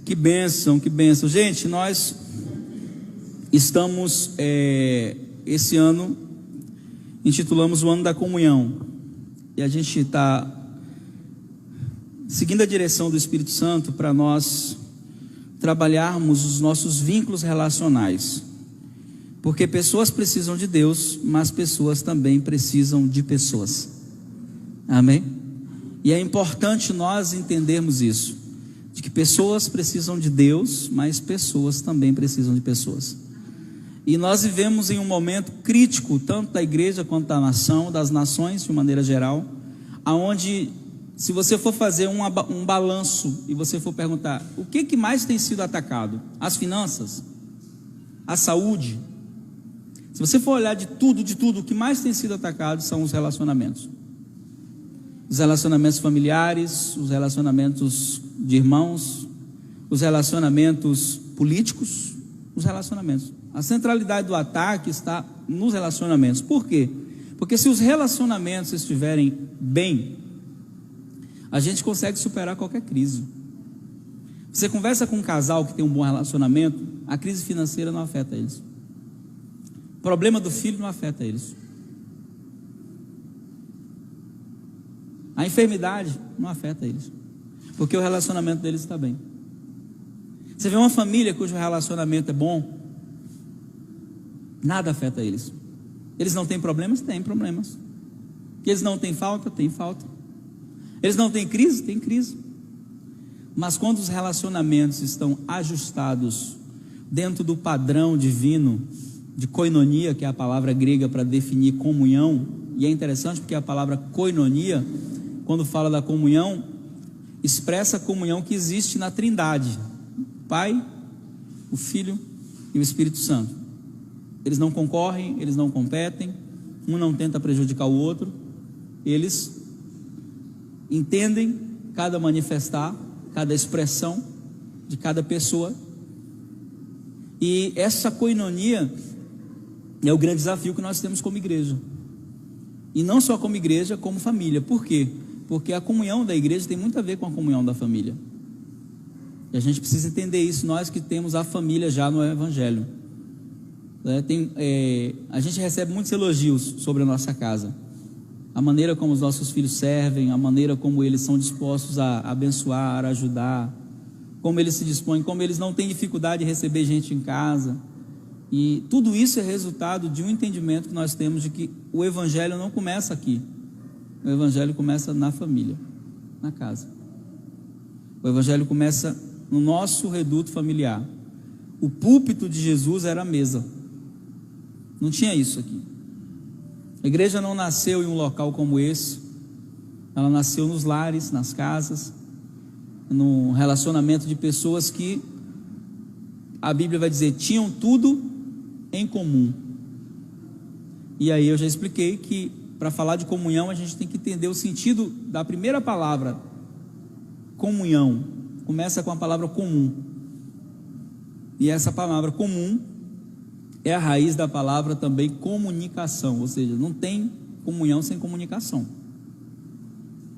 Que bênção, que bênção. Gente, nós estamos, esse ano, intitulamos o Ano da Comunhão. E a gente está seguindo a direção do Espírito Santo para nós trabalharmos os nossos vínculos relacionais. Porque pessoas precisam de Deus, mas pessoas também precisam de pessoas. Amém? E é importante nós entendermos isso, de que pessoas precisam de Deus, mas pessoas também precisam de pessoas. E nós vivemos em um momento crítico, tanto da igreja quanto da nação, das nações de maneira geral, aonde, se você for fazer um balanço e você for perguntar, o que mais tem sido atacado? As finanças? A saúde? Se você for olhar de tudo, o que mais tem sido atacado são os relacionamentos. Os relacionamentos familiares, os relacionamentos de irmãos, os relacionamentos políticos, os relacionamentos. A centralidade do ataque está nos relacionamentos. Por quê? Porque se os relacionamentos estiverem bem, a gente consegue superar qualquer crise. Você conversa com um casal que tem um bom relacionamento, a crise financeira não afeta eles. O problema do filho não afeta eles. A enfermidade não afeta eles, porque o relacionamento deles está bem. Você vê uma família cujo relacionamento é bom, nada afeta eles. Eles não têm problemas? Têm problemas. Eles não têm falta? Têm falta. Eles não têm crise? Têm crise. Mas quando os relacionamentos estão ajustados dentro do padrão divino de koinonia, que é a palavra grega para definir comunhão, e é interessante porque a palavra koinonia, quando fala da comunhão, expressa a comunhão que existe na Trindade: o Pai, o Filho e o Espírito Santo. Eles não concorrem, eles não competem, um não tenta prejudicar o outro, eles entendem cada manifestar, cada expressão de cada pessoa. E essa koinonia é o grande desafio que nós temos como igreja. E não só como igreja, como família. Por quê? Porque a comunhão da igreja tem muito a ver com a comunhão da família. E a gente precisa entender isso, nós que temos a família já no Evangelho. A gente recebe muitos elogios sobre a nossa casa. A maneira como os nossos filhos servem, a maneira como eles são dispostos a abençoar, a ajudar, como eles se dispõem, como eles não têm dificuldade de receber gente em casa. E tudo isso é resultado de um entendimento que nós temos de que o Evangelho não começa aqui. O Evangelho começa na família, na casa. O Evangelho começa no nosso reduto familiar. O púlpito de Jesus era a mesa. Não tinha isso aqui. A igreja não nasceu em um local como esse. Ela nasceu nos lares, nas casas, no relacionamento de pessoas que a Bíblia vai dizer tinham tudo em comum. E aí eu já expliquei que para falar de comunhão a gente tem que entender o sentido da primeira palavra, comunhão. Começa com a palavra comum. E essa palavra comum é a raiz da palavra também comunicação, ou seja, não tem comunhão sem comunicação.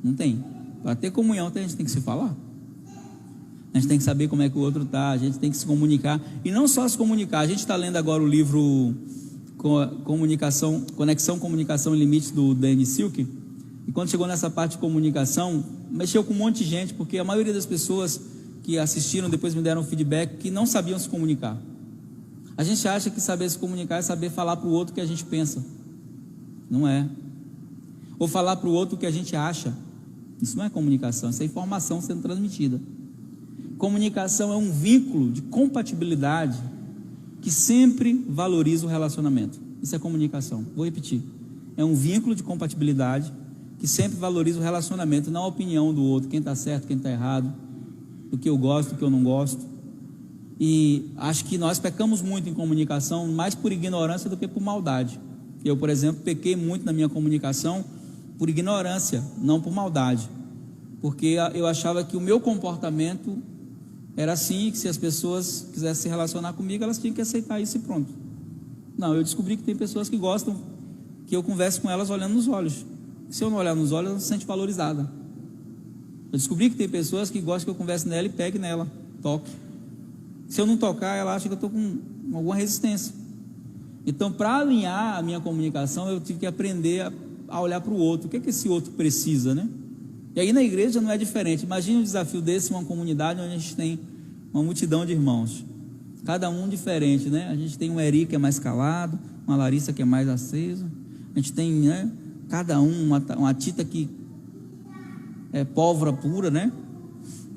Não tem. Para ter comunhão a gente tem que se falar. A gente tem que saber como é que o outro está, a gente tem que se comunicar. E não só se comunicar, a gente está lendo agora o livro Conexão, Comunicação e Limites, do Danny Silk. E quando chegou nessa parte de comunicação, mexeu com um monte de gente, porque a maioria das pessoas que assistiram depois me deram feedback que não sabiam se comunicar. A gente acha que saber se comunicar é saber falar para o outro o que a gente pensa. Não é. Ou falar para o outro o que a gente acha. Isso não é comunicação, isso é informação sendo transmitida. Comunicação é um vínculo de compatibilidade que sempre valoriza o relacionamento. Isso é comunicação. Vou repetir. É um vínculo de compatibilidade que sempre valoriza o relacionamento, não a opinião do outro, quem está certo, quem está errado, do que eu gosto, do que eu não gosto. E acho que nós pecamos muito em comunicação, mais por ignorância do que por maldade. Eu, por exemplo, pequei muito na minha comunicação por ignorância, não por maldade. Porque eu achava que o meu comportamento era assim, que se as pessoas quisessem se relacionar comigo, elas tinham que aceitar isso e pronto. Não, eu descobri que tem pessoas que gostam que eu converse com elas olhando nos olhos. Se eu não olhar nos olhos, ela se sente valorizada. Eu descobri que tem pessoas que gostam que eu converse nela e pegue nela. toque. Se eu não tocar, ela acha que eu estou com alguma resistência. Então, para alinhar a minha comunicação, eu tive que aprender a olhar para o outro. O que é que esse outro precisa, né? E aí na igreja não é diferente. Imagine um desafio desse, uma comunidade onde a gente tem uma multidão de irmãos, cada um diferente, né? A gente tem um Eri que é mais calado, uma Larissa que é mais acesa, a gente tem, né, cada um, uma Tita que é pólvora pura, né?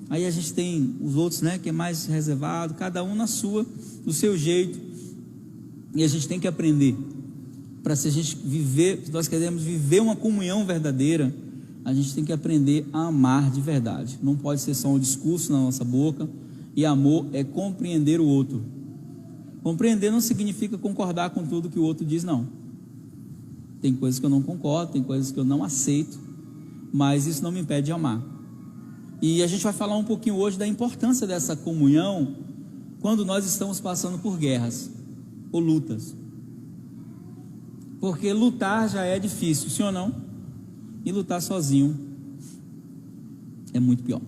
Aí a gente tem os outros, né, que é mais reservado, cada um do seu jeito. E a gente tem que aprender, para se a gente viver, se nós queremos viver uma comunhão verdadeira, a gente tem que aprender a amar de verdade. Não pode ser só um discurso na nossa boca. E amor é compreender o outro. Compreender não significa concordar com tudo que o outro diz, não. Tem coisas que eu não concordo, tem coisas que eu não aceito, mas isso não me impede de amar. E a gente vai falar um pouquinho hoje da importância dessa comunhão quando nós estamos passando por guerras ou lutas. Porque lutar já é difícil, sim ou não? E lutar sozinho é muito pior.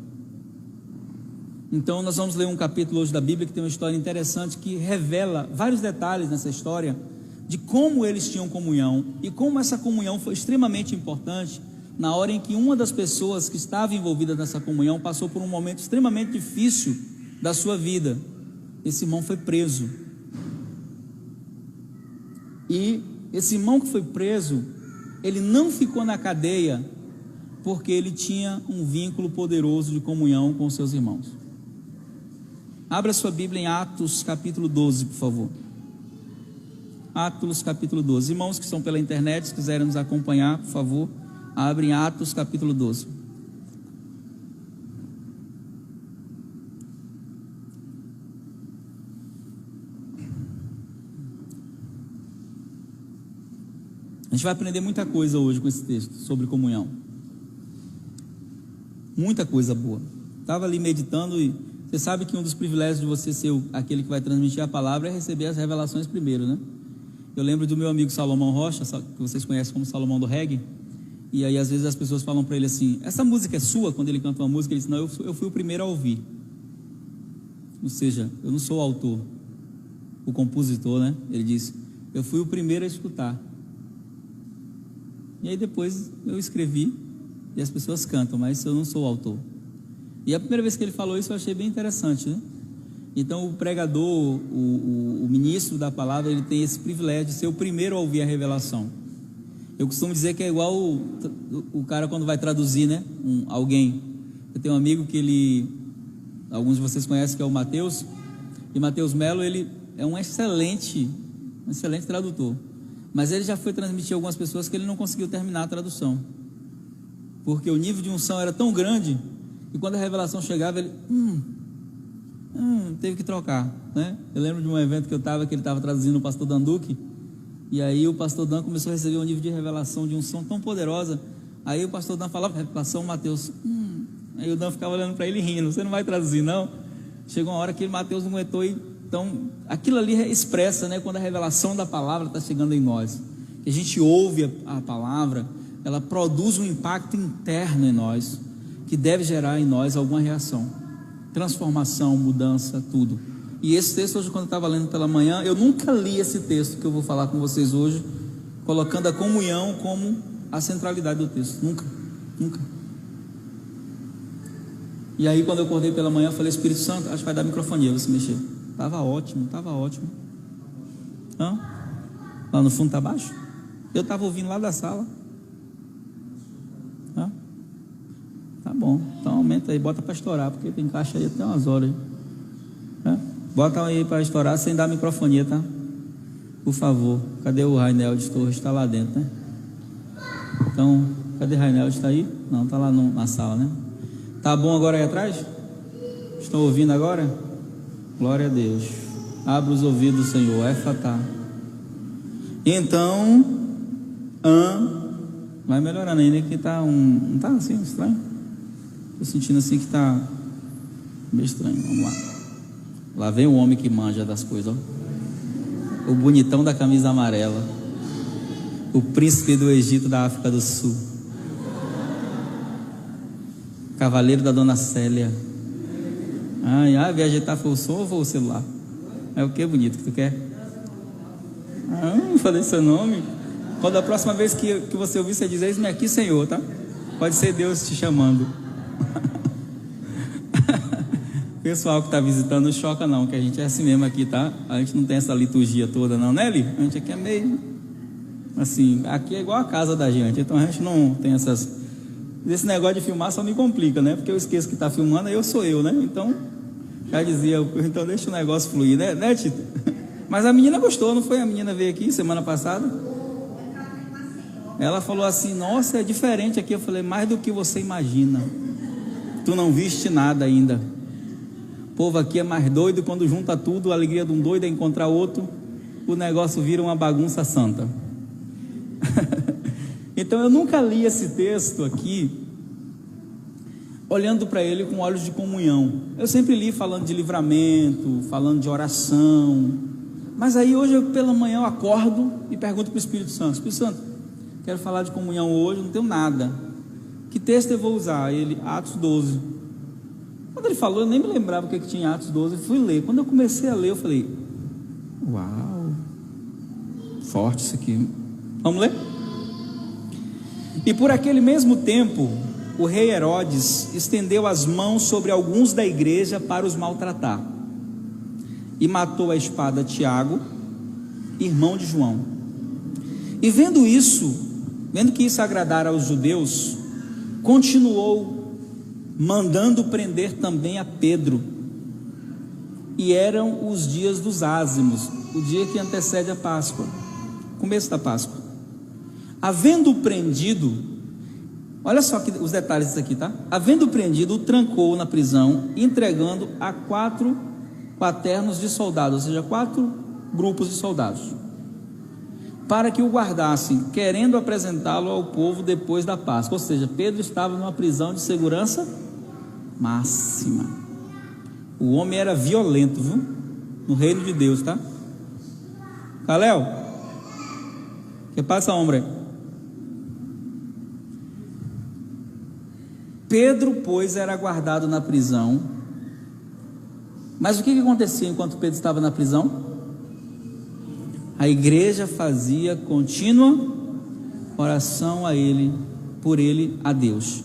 Então nós vamos ler um capítulo hoje da Bíblia que tem uma história interessante que revela vários detalhes nessa história de como eles tinham comunhão e como essa comunhão foi extremamente importante na hora em que uma das pessoas que estava envolvida nessa comunhão passou por um momento extremamente difícil da sua vida. Esse irmão foi preso. E esse irmão que foi preso, ele não ficou na cadeia porque ele tinha um vínculo poderoso de comunhão com seus irmãos. Abra sua Bíblia em Atos capítulo 12, por favor. Atos capítulo 12. Irmãos que estão pela internet, se quiserem nos acompanhar, por favor, abrem Atos capítulo 12. A gente vai aprender muita coisa hoje com esse texto sobre comunhão. Muita coisa boa. Estava ali meditando e você sabe que um dos privilégios de você ser aquele que vai transmitir a palavra é receber as revelações primeiro, né? Eu lembro do meu amigo Salomão Rocha, que vocês conhecem como Salomão do Reggae, e aí às vezes as pessoas falam para ele assim: essa música é sua? Quando ele canta uma música, ele diz: não, eu fui o primeiro a ouvir. Ou seja, eu não sou o autor, o compositor, né? Ele diz: eu fui o primeiro a escutar. E aí depois eu escrevi e as pessoas cantam, mas eu não sou o autor. E a primeira vez que ele falou isso eu achei bem interessante, né? Então o pregador, o ministro da palavra, ele tem esse privilégio de ser o primeiro a ouvir a revelação. Eu costumo dizer que é igual o cara quando vai traduzir, né? Alguém. Eu tenho um amigo que alguns de vocês conhecem, que é o Mateus, e Mateus Melo, ele é um excelente tradutor. Mas ele já foi transmitir a algumas pessoas que ele não conseguiu terminar a tradução, porque o nível de unção era tão grande, e quando a revelação chegava, ele teve que trocar, né? Eu lembro de um evento que eu estava, que ele estava traduzindo o pastor Dan Duque, e aí o pastor Dan começou a receber um nível de revelação, de unção tão poderosa. Aí o pastor Dan falava revelação, Mateus, aí o Dan ficava olhando para ele rindo: você não vai traduzir não? Chegou uma hora que Mateus não aguentou, e então aquilo ali expressa, né, quando a revelação da palavra está chegando em nós, que a gente ouve a palavra, ela produz um impacto interno em nós, que deve gerar em nós alguma reação, transformação, mudança, tudo. E esse texto hoje, quando eu estava lendo pela manhã, eu nunca li esse texto que eu vou falar com vocês hoje, colocando a comunhão como a centralidade do texto, nunca. E aí quando eu acordei pela manhã, eu falei: Espírito Santo, acho que vai dar microfonia, você mexer. Estava ótimo. Lá no fundo está baixo? Eu estava ouvindo lá da sala. Tá bom, então aumenta aí, bota para estourar, porque tem caixa aí até umas horas. Bota aí para estourar sem dar microfonia, tá? Por favor. Cadê o Rainel de Torres? Está lá dentro, né? Então, cadê o Rainel? Está aí? Não, está lá na sala, né? Tá bom agora aí atrás? Estão ouvindo agora? Glória a Deus. Abra os ouvidos, Senhor. Éfata. Então, vai melhorando ainda, que tá não tá assim estranho? Estou sentindo assim que tá meio estranho. Vamos lá. Lá vem o homem que manja das coisas, ó. O bonitão da camisa amarela, o príncipe do Egito, da África do Sul, cavaleiro da dona Célia. Vegetar foi o som ou foi o celular? É o que bonito que tu quer? Falei seu nome. Quando a próxima vez que você ouvir, você diz: eis-me aqui, Senhor, tá? Pode ser Deus te chamando. Pessoal que está visitando, não choca não, que a gente é assim mesmo aqui, tá? A gente não tem essa liturgia toda não, né, Li? A gente aqui é meio assim, aqui é igual a casa da gente, então a gente não tem essas... Esse negócio de filmar só me complica, né? Porque eu esqueço que está filmando, aí eu sou eu, né? Então, já dizia, então deixa o negócio fluir, né, Tito? Mas a menina gostou, não foi? A menina veio aqui semana passada. Ela falou assim: nossa, é diferente aqui. Eu falei: mais do que você imagina. Tu não viste nada ainda. O povo aqui é mais doido. Quando junta tudo, a alegria de um doido é encontrar outro. O negócio vira uma bagunça santa. Então eu nunca li esse texto aqui olhando para ele com olhos de comunhão. Eu sempre li falando de livramento, falando de oração. Mas aí hoje pela manhã eu acordo e pergunto para o Espírito Santo: Espírito Santo, quero falar de comunhão hoje, não tenho nada. Que texto eu vou usar? Ele, Atos 12. Quando ele falou, eu nem me lembrava o que tinha em Atos 12. Fui ler. Quando eu comecei a ler, eu falei: uau, forte isso aqui. Vamos ler? E por aquele mesmo tempo, o rei Herodes estendeu as mãos sobre alguns da igreja para os maltratar, e matou a espada Tiago, irmão de João. E vendo que isso agradara aos judeus, continuou mandando prender também a Pedro. E eram os dias dos ázimos, o dia que antecede a Páscoa, começo da Páscoa. Havendo prendido, olha só que os detalhes disso aqui, tá? Havendo prendido, o trancou na prisão, entregando a 4 quaternos de soldados, ou seja, 4 grupos de soldados, para que o guardassem, querendo apresentá-lo ao povo depois da Páscoa. Ou seja, Pedro estava numa prisão de segurança máxima. O homem era violento, viu? No reino de Deus, tá? Caléu, que passa, homem? Pedro, pois, era guardado na prisão. Mas o que acontecia enquanto Pedro estava na prisão? A igreja fazia contínua oração a ele, por ele, a Deus.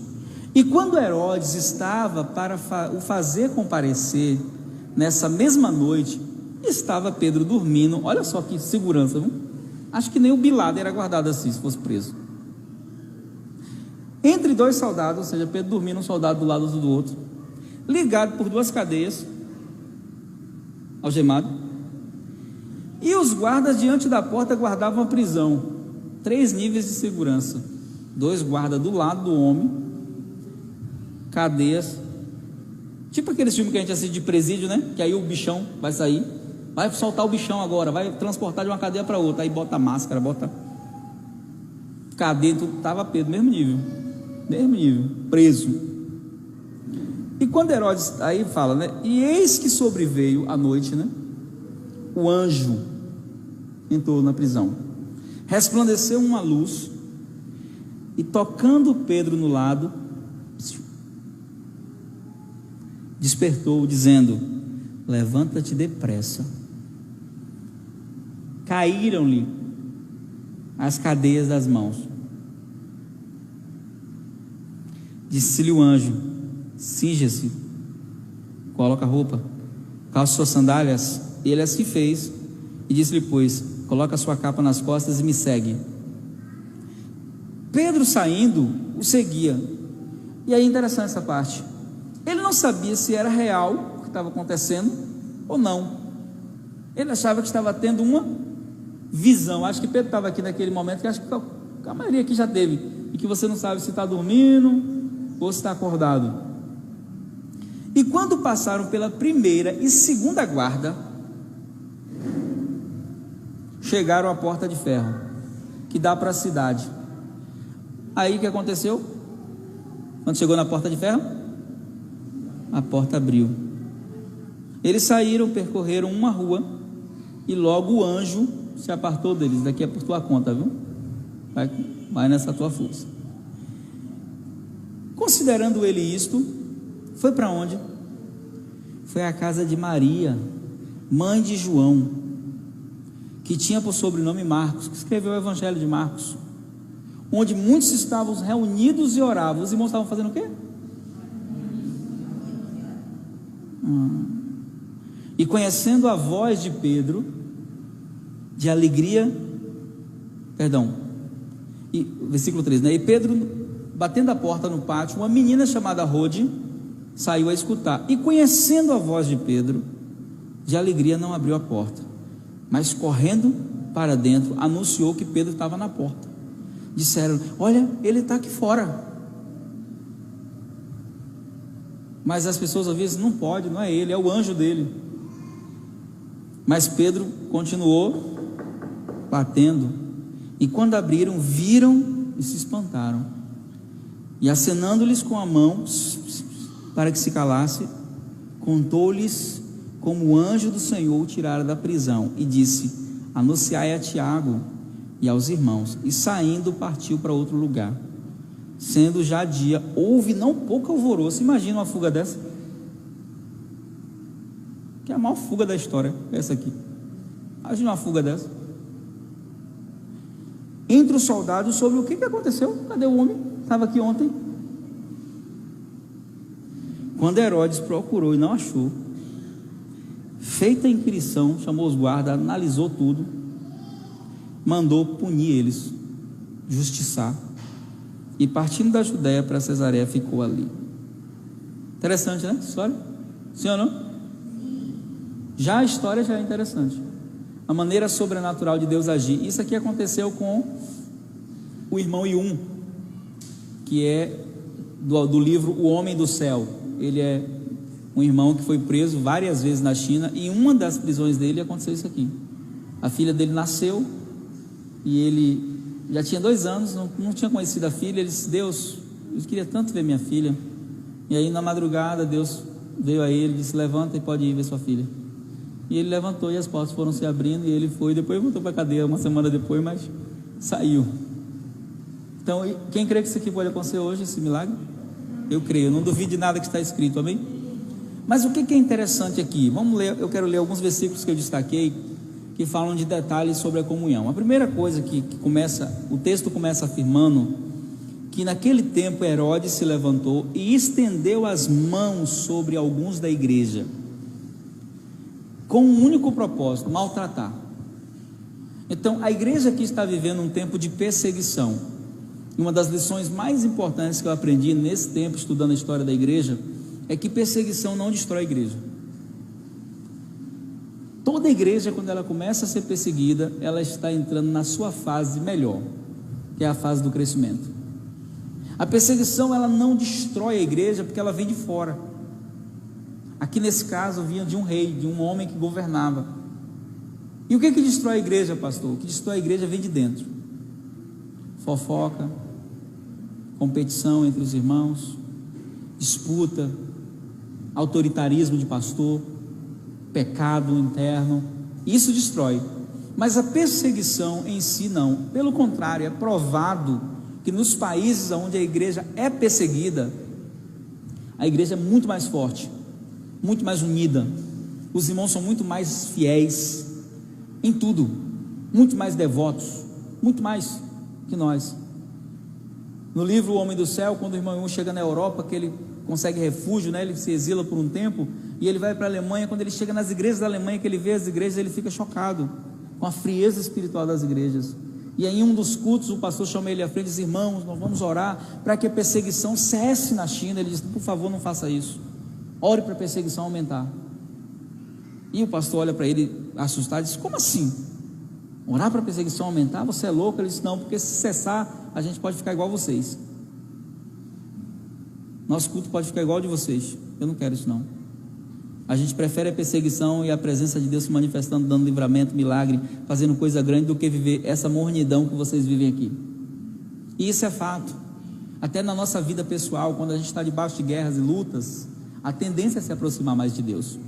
E quando Herodes estava para o fazer comparecer, nessa mesma noite, estava Pedro dormindo. Olha só que segurança, viu? Acho que nem o Bilado era guardado assim, se fosse preso. Entre 2 soldados, ou seja, Pedro dormindo, um soldado do lado do outro, ligado por 2 cadeias, algemado. E os guardas diante da porta guardavam a prisão. 3 níveis de segurança: 2 guardas do lado do homem, cadeias, tipo aqueles filmes que a gente assiste de presídio, né? Que aí o bichão vai sair, vai soltar o bichão agora, vai transportar de uma cadeia para outra, aí bota a máscara, bota cadeia, tudo. Estava Pedro, mesmo nível, preso. E quando Herodes, aí fala, né? E eis que sobreveio a noite, né? O anjo entrou na prisão, resplandeceu uma luz, e tocando Pedro no lado, despertou, dizendo: levanta-te depressa. Caíram-lhe as cadeias das mãos. Disse-lhe o anjo: cinja-se, coloca a roupa, calça suas sandálias. Ele assim fez, e disse-lhe, pois, coloca a sua capa nas costas e me segue. Pedro, saindo, o seguia. E aí interessante essa parte. Ele não sabia se era real o que estava acontecendo ou não. Ele achava que estava tendo uma visão. Acho que Pedro estava aqui naquele momento, que acho que a maioria aqui já teve, e que você não sabe se está dormindo ou se está acordado. E quando passaram pela primeira e segunda guarda, chegaram à porta de ferro, que dá para a cidade. Aí o que aconteceu? Quando chegou na porta de ferro, a porta abriu. Eles saíram, percorreram uma rua, e logo o anjo se apartou deles. Daqui é por tua conta, viu? Vai nessa tua força. Considerando ele isto, foi para onde? foi à casa de Maria, mãe de João, que tinha por sobrenome Marcos, que escreveu o Evangelho de Marcos, onde muitos estavam reunidos e oravam. Os irmãos estavam fazendo o quê? E conhecendo a voz de Pedro, de alegria, e versículo 3, né? E Pedro, batendo a porta no pátio, uma menina chamada Rode saiu a escutar, e conhecendo a voz de Pedro, de alegria não abriu a porta, mas correndo para dentro, anunciou que Pedro estava na porta. Disseram: olha, ele está aqui fora. Mas as pessoas às vezes não pode, não é ele, é o anjo dele. Mas Pedro continuou batendo, e quando abriram, viram e se espantaram, e acenando-lhes com a mão para que se calasse, contou-lhes como o anjo do Senhor o tirara da prisão, e disse: anunciai a Tiago e aos irmãos. E saindo, partiu para outro lugar. Sendo já dia, houve não pouco alvoroço. Imagina uma fuga dessa, que é a maior fuga da história, essa aqui. Imagina uma fuga dessa. Entre os soldados, sobre o que aconteceu. Cadê o homem? Estava aqui ontem. Quando Herodes procurou e não achou, feita a inquirição, chamou os guardas, analisou tudo, mandou punir eles, justiçar, e partindo da Judéia para Cesareia, ficou ali. Interessante, né? História? Sim ou não? Já a história já é interessante, a maneira sobrenatural de Deus agir. Isso aqui aconteceu com o irmão Yun, que é do livro O Homem do Céu. Ele é um irmão que foi preso várias vezes na China, e em uma das prisões dele aconteceu isso aqui. A filha dele nasceu, e ele já tinha 2 anos, não tinha conhecido a filha. Ele disse: Deus, eu queria tanto ver minha filha. E aí na madrugada Deus veio a ele e disse: levanta e pode ir ver sua filha. E ele levantou, e as portas foram se abrindo, e ele foi. Depois voltou para a cadeia uma semana depois, mas saiu. Então, quem crê que isso aqui pode acontecer hoje, esse milagre? Eu creio, não duvido de nada que está escrito, amém? Mas o que é interessante aqui? Vamos ler, eu quero ler alguns versículos que eu destaquei, que falam de detalhes sobre a comunhão. A primeira coisa que começa, o texto começa afirmando que naquele tempo Herodes se levantou e estendeu as mãos sobre alguns da igreja, com um único propósito: maltratar. Então a igreja aqui está vivendo um tempo de perseguição, e uma das lições mais importantes que eu aprendi nesse tempo, estudando a história da igreja, é que perseguição não destrói a igreja. Toda igreja, quando ela começa a ser perseguida, ela está entrando na sua fase melhor, que é a fase do crescimento. A perseguição, ela não destrói a igreja, porque ela vem de fora. Aqui nesse caso vinha de um rei, de um homem que governava. E o que destrói a igreja, pastor? O que destrói a igreja vem de dentro: fofoca, competição entre os irmãos, disputa, autoritarismo de pastor, pecado interno. Isso destrói. Mas a perseguição em si não. Pelo contrário, é provado que nos países onde a igreja é perseguida, a igreja é muito mais forte, muito mais unida. Os irmãos são muito mais fiéis em tudo, muito mais devotos, muito mais que nós. No livro O Homem do Céu, quando o irmão chega na Europa, que ele consegue refúgio, né? Ele se exila por um tempo, e ele vai para a Alemanha. Quando ele chega nas igrejas da Alemanha, que ele vê as igrejas, ele fica chocado com a frieza espiritual das igrejas. E aí, em um dos cultos, o pastor chama ele à frente e diz: irmãos, nós vamos orar para que a perseguição cesse na China. Ele diz: por favor, não faça isso, ore para a perseguição aumentar. E o pastor olha para ele assustado e diz: como assim? Orar para a perseguição aumentar? Você é louco? Ele disse: não, porque se cessar, a gente pode ficar igual a vocês. Nosso culto pode ficar igual ao de vocês. Eu não quero isso não. A gente prefere a perseguição e a presença de Deus se manifestando, dando livramento, milagre, fazendo coisa grande, do que viver essa mornidão que vocês vivem aqui. E isso é fato. Até na nossa vida pessoal, quando a gente está debaixo de guerras e lutas, a tendência é se aproximar mais de Deus.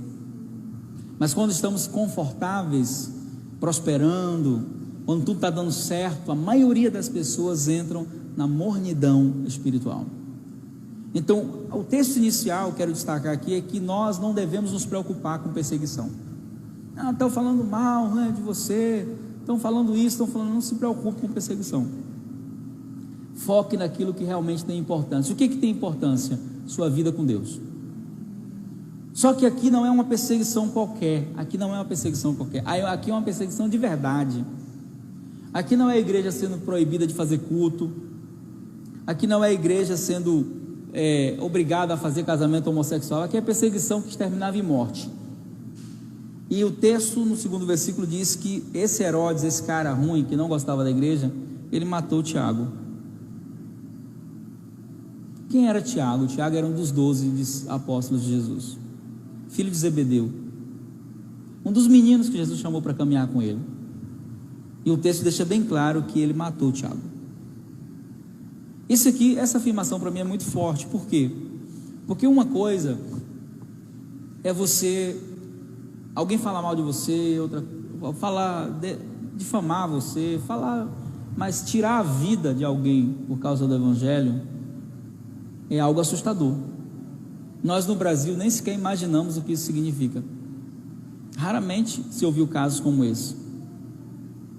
Mas quando estamos confortáveis, prosperando, quando tudo está dando certo, a maioria das pessoas entram na mornidão espiritual. Então, o texto inicial, quero destacar aqui, é que nós não devemos nos preocupar com perseguição. Estão falando mal, né, de você, estão falando isso, estão falando, não se preocupe com perseguição. Foque naquilo que realmente tem importância. O que tem importância? Sua vida com Deus. Só que aqui não é uma perseguição qualquer, aqui não é uma perseguição qualquer, aqui é uma perseguição de verdade. Aqui não é a igreja sendo proibida de fazer culto, aqui não é a igreja sendo obrigada a fazer casamento homossexual, aqui é perseguição que terminava em morte. E o texto no segundo versículo diz que esse Herodes, esse cara ruim que não gostava da igreja, ele matou Tiago. Quem era Tiago? Tiago era um dos 12 apóstolos de Jesus, filho de Zebedeu, um dos meninos que Jesus chamou para caminhar com ele. E o texto deixa bem claro que ele matou Tiago. Essa afirmação para mim é muito forte. Por quê? Porque uma coisa é alguém falar mal de você, outra difamar você, mas tirar a vida de alguém por causa do evangelho é algo assustador. Nós no Brasil nem sequer imaginamos o que isso significa. Raramente se ouviu casos como esse.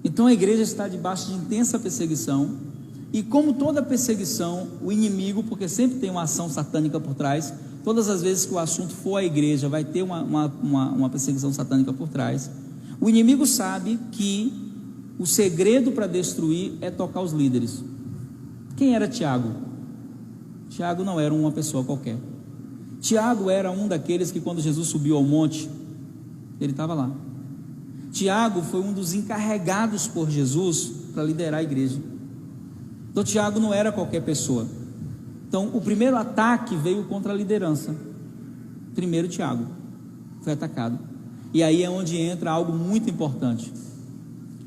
Então a igreja está debaixo de intensa perseguição, e como toda perseguição, o inimigo, porque sempre tem uma ação satânica por trás, todas as vezes que o assunto for a igreja, vai ter uma perseguição satânica por trás. O inimigo sabe que o segredo para destruir é tocar os líderes. Quem era Tiago? Tiago não era uma pessoa qualquer. Tiago era um daqueles que quando Jesus subiu ao monte, ele estava lá. Tiago foi um dos encarregados por Jesus para liderar a igreja. Então Tiago não era qualquer pessoa. Então o primeiro ataque veio contra a liderança. Primeiro Tiago foi atacado. E aí é onde entra algo muito importante.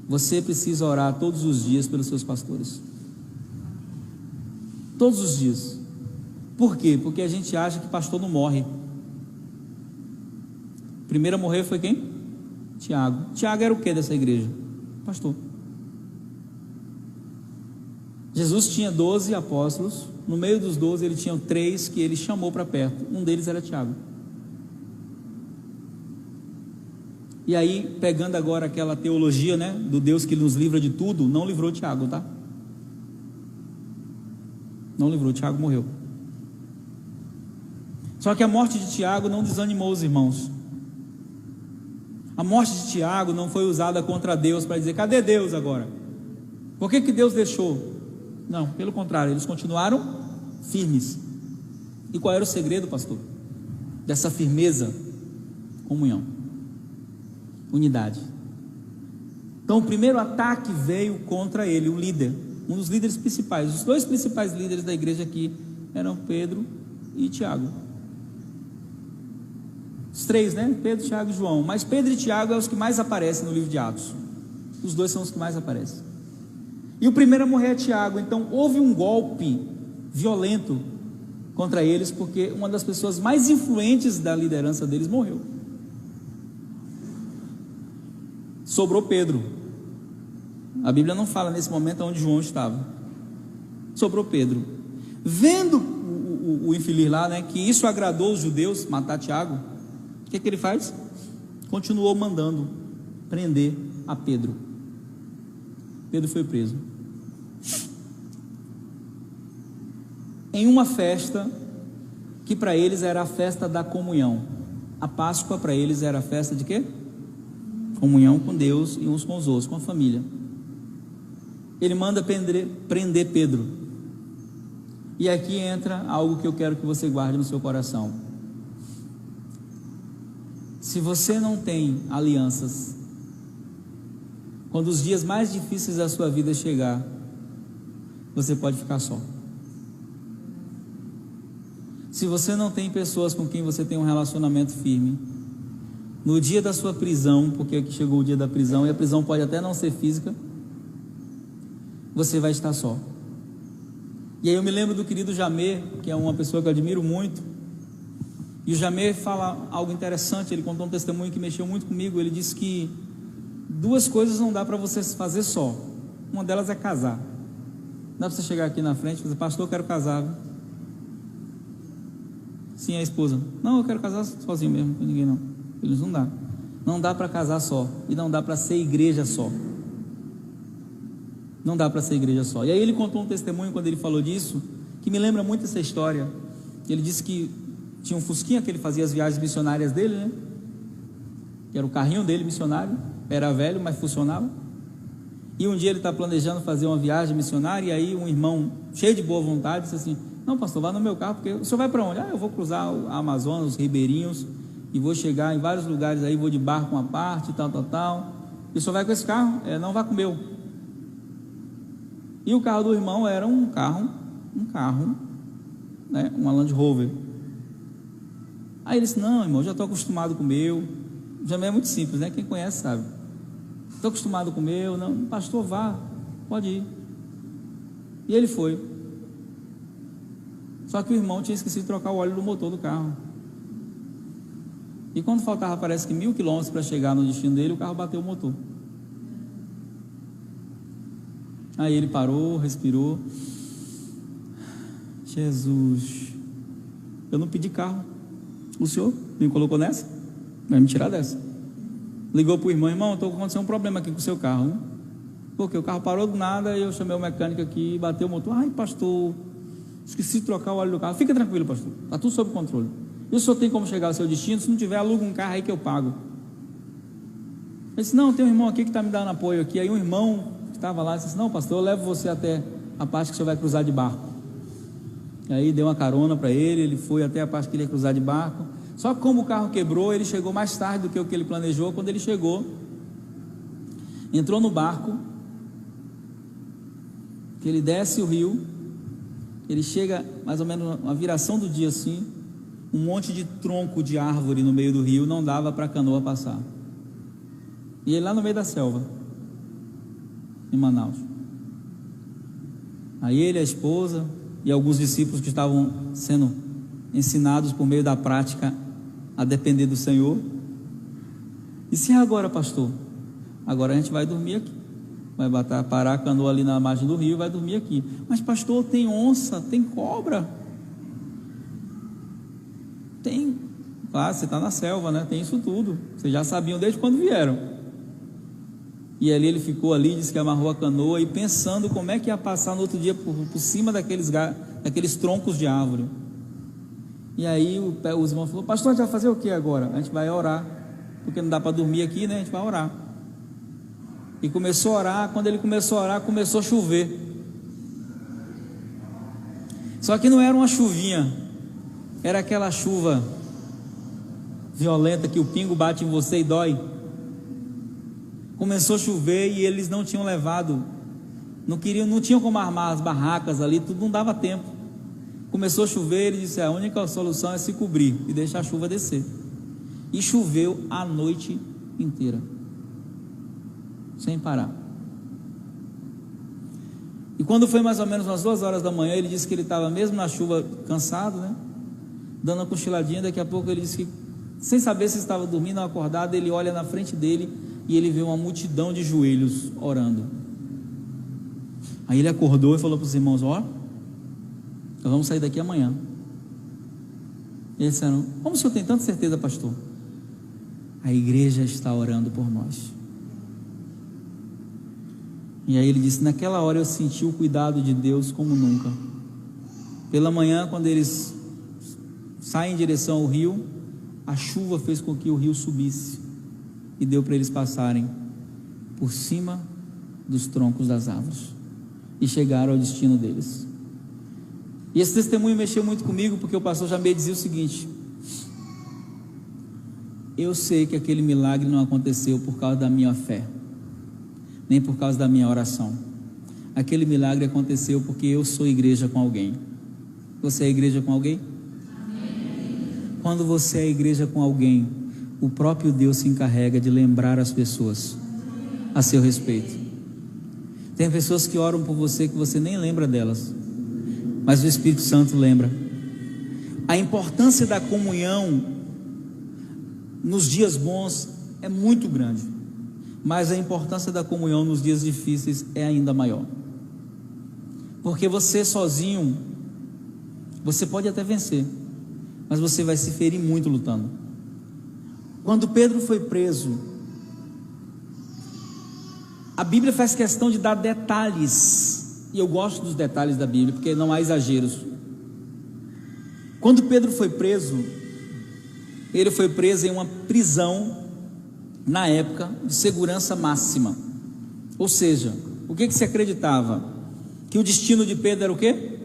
Você precisa orar todos os dias pelos seus pastores. Todos os dias. Por quê? Porque a gente acha que pastor não morre. Primeiro a morrer foi quem? Tiago. Tiago era o que dessa igreja? Pastor. Jesus tinha 12 apóstolos. No meio dos 12 ele tinha 3 que ele chamou para perto. Um deles era Tiago. E aí, pegando agora aquela teologia, né, do Deus que nos livra de tudo, não livrou Tiago, tá? Não livrou, Tiago morreu. Só que a morte de Tiago não desanimou os irmãos. A morte de Tiago não foi usada contra Deus para dizer, cadê Deus agora? Por que Deus deixou? Não, pelo contrário, eles continuaram firmes. E qual era o segredo, pastor? Dessa firmeza? Comunhão, unidade. Então o primeiro ataque veio contra ele, o líder, um dos líderes principais. Os 2 principais líderes da igreja aqui eram Pedro e Tiago. Os 3, né? Pedro, Tiago e João. Mas Pedro e Tiago são os que mais aparecem no livro de Atos. Os 2 são os que mais aparecem. E o primeiro a morrer é Tiago. Então houve um golpe violento contra eles, porque uma das pessoas mais influentes da liderança deles morreu. Sobrou Pedro. A Bíblia não fala nesse momento onde João estava. Sobrou Pedro. Vendo o infeliz lá, né, que isso agradou os judeus, matar Tiago, o que ele faz? Continuou mandando prender a Pedro. Pedro foi preso. Em uma festa que para eles era a festa da comunhão. A Páscoa para eles era a festa de quê? Comunhão com Deus e uns com os outros, com a família. Ele manda prender Pedro. E aqui entra algo que eu quero que você guarde no seu coração. Se você não tem alianças, quando os dias mais difíceis da sua vida chegar, você pode ficar só. Se você não tem pessoas com quem você tem um relacionamento firme, no dia da sua prisão, porque aqui chegou o dia da prisão, e a prisão pode até não ser física, você vai estar só. E aí eu me lembro do querido Jamê, que é uma pessoa que eu admiro muito, e o Jamê fala algo interessante. Ele contou um testemunho que mexeu muito comigo. Ele disse que 2 coisas não dá para você fazer só. Uma delas é casar. Não dá para você chegar aqui na frente e dizer, pastor, eu quero casar, viu? Sim, a esposa. Não, eu quero casar sozinho mesmo, com ninguém não. Eles não dá. Não dá para casar só. E não dá para ser igreja só. Não dá para ser igreja só. E aí ele contou um testemunho quando ele falou disso, que me lembra muito essa história. Ele disse que tinha um fusquinha que ele fazia as viagens missionárias dele, né? Que era o carrinho dele missionário. Era velho, mas funcionava. E um dia ele está planejando fazer uma viagem missionária, e aí um irmão cheio de boa vontade disse assim: não, pastor, vá no meu carro, porque o senhor vai para onde? Eu vou cruzar a Amazonas, os ribeirinhos, e vou chegar em vários lugares aí, vou de barco uma parte, tal. E o senhor vai com esse carro? Não, vá com o meu. E o carro do irmão era um carro, né, uma Land Rover. Aí ele disse: não, irmão, já estou acostumado com o meu. Já é muito simples, né? Quem conhece sabe. Estou acostumado com o meu. Não, pastor, vá, pode ir. E ele foi. Só que o irmão tinha esquecido de trocar o óleo do motor do carro. E quando faltava, parece que 1.000 quilômetros para chegar no destino dele, o carro bateu o motor. Aí ele parou, respirou. Jesus, eu não pedi carro. O senhor me colocou nessa? Vai me tirar dessa. Ligou para o irmão: irmão, estou acontecendo um problema aqui com o seu carro. Porque o carro parou do nada e eu chamei o mecânico aqui e bateu o motor. Ai, pastor, esqueci de trocar o óleo do carro. Fica tranquilo, pastor, está tudo sob controle. E o senhor tem como chegar ao seu destino? Se não tiver, aluga um carro aí que eu pago. Ele disse: não, tem um irmão aqui que está me dando apoio aqui. Aí um irmão que estava lá disse: não, pastor, eu levo você até a parte que o senhor vai cruzar de barco. E aí deu uma carona para ele, ele foi até a parte que ele ia cruzar de barco. Só que como o carro quebrou, ele chegou mais tarde do que o que ele planejou. Quando ele chegou, entrou no barco, que ele desce o rio, ele chega mais ou menos uma viração do dia assim, um monte de tronco de árvore no meio do rio, não dava para a canoa passar. E ele lá no meio da selva, em Manaus. Aí ele, a esposa e alguns discípulos que estavam sendo ensinados por meio da prática a depender do Senhor. E se agora, pastor? Agora a gente vai dormir aqui. Vai parar a canoa ali na margem do rio e vai dormir aqui. Mas pastor, tem onça, tem cobra. Tem. Claro, você está na selva, né? Tem isso tudo. Vocês já sabiam desde quando vieram. E ali ele ficou ali, disse que amarrou a canoa e pensando como é que ia passar no outro dia por cima daqueles troncos de árvore. E aí o irmão falou: pastor, a gente vai fazer o que agora? A gente vai orar, porque não dá para dormir aqui, né? A gente vai orar. E começou a orar. Quando ele começou a orar, começou a chover. Só que não era uma chuvinha, era aquela chuva violenta que o pingo bate em você e dói. Começou a chover e eles não tinham levado, não tinham como armar as barracas ali, tudo não dava tempo. Começou a chover, ele disse: a única solução é se cobrir e deixar a chuva descer. E choveu a noite inteira, sem parar. E quando foi mais ou menos umas 2 horas da manhã, ele disse que ele estava mesmo na chuva, cansado, né? Dando uma cochiladinha. Daqui a pouco ele disse que, sem saber se estava dormindo ou acordado, ele olha na frente dele e ele vê uma multidão de joelhos orando. Aí ele acordou e falou para os irmãos: ó, nós vamos sair daqui amanhã. E eles disseram: como o senhor tem tanta certeza, pastor? A igreja está orando por nós. E aí ele disse: naquela hora eu senti o cuidado de Deus como nunca. Pela manhã, quando eles saem em direção ao rio, a chuva fez com que o rio subisse e deu para eles passarem por cima dos troncos das árvores e chegaram ao destino deles. E esse testemunho mexeu muito comigo, porque o pastor já me dizia o seguinte: eu sei que aquele milagre não aconteceu por causa da minha fé, nem por causa da minha oração. Aquele milagre aconteceu porque eu sou igreja com alguém. Você é igreja com alguém? Amém. Quando você é igreja com alguém, o próprio Deus se encarrega de lembrar as pessoas a seu respeito. Tem pessoas que oram por você que você nem lembra delas, mas o Espírito Santo lembra. A importância da comunhão nos dias bons é muito grande, mas a importância da comunhão nos dias difíceis é ainda maior. Porque você sozinho, você pode até vencer, mas você vai se ferir muito lutando. Quando Pedro foi preso, a Bíblia faz questão de dar detalhes, e eu gosto dos detalhes da Bíblia, porque não há exageros. Quando Pedro foi preso, ele foi preso em uma prisão, na época, de segurança máxima. Ou seja, o que se acreditava? Que o destino de Pedro era o quê?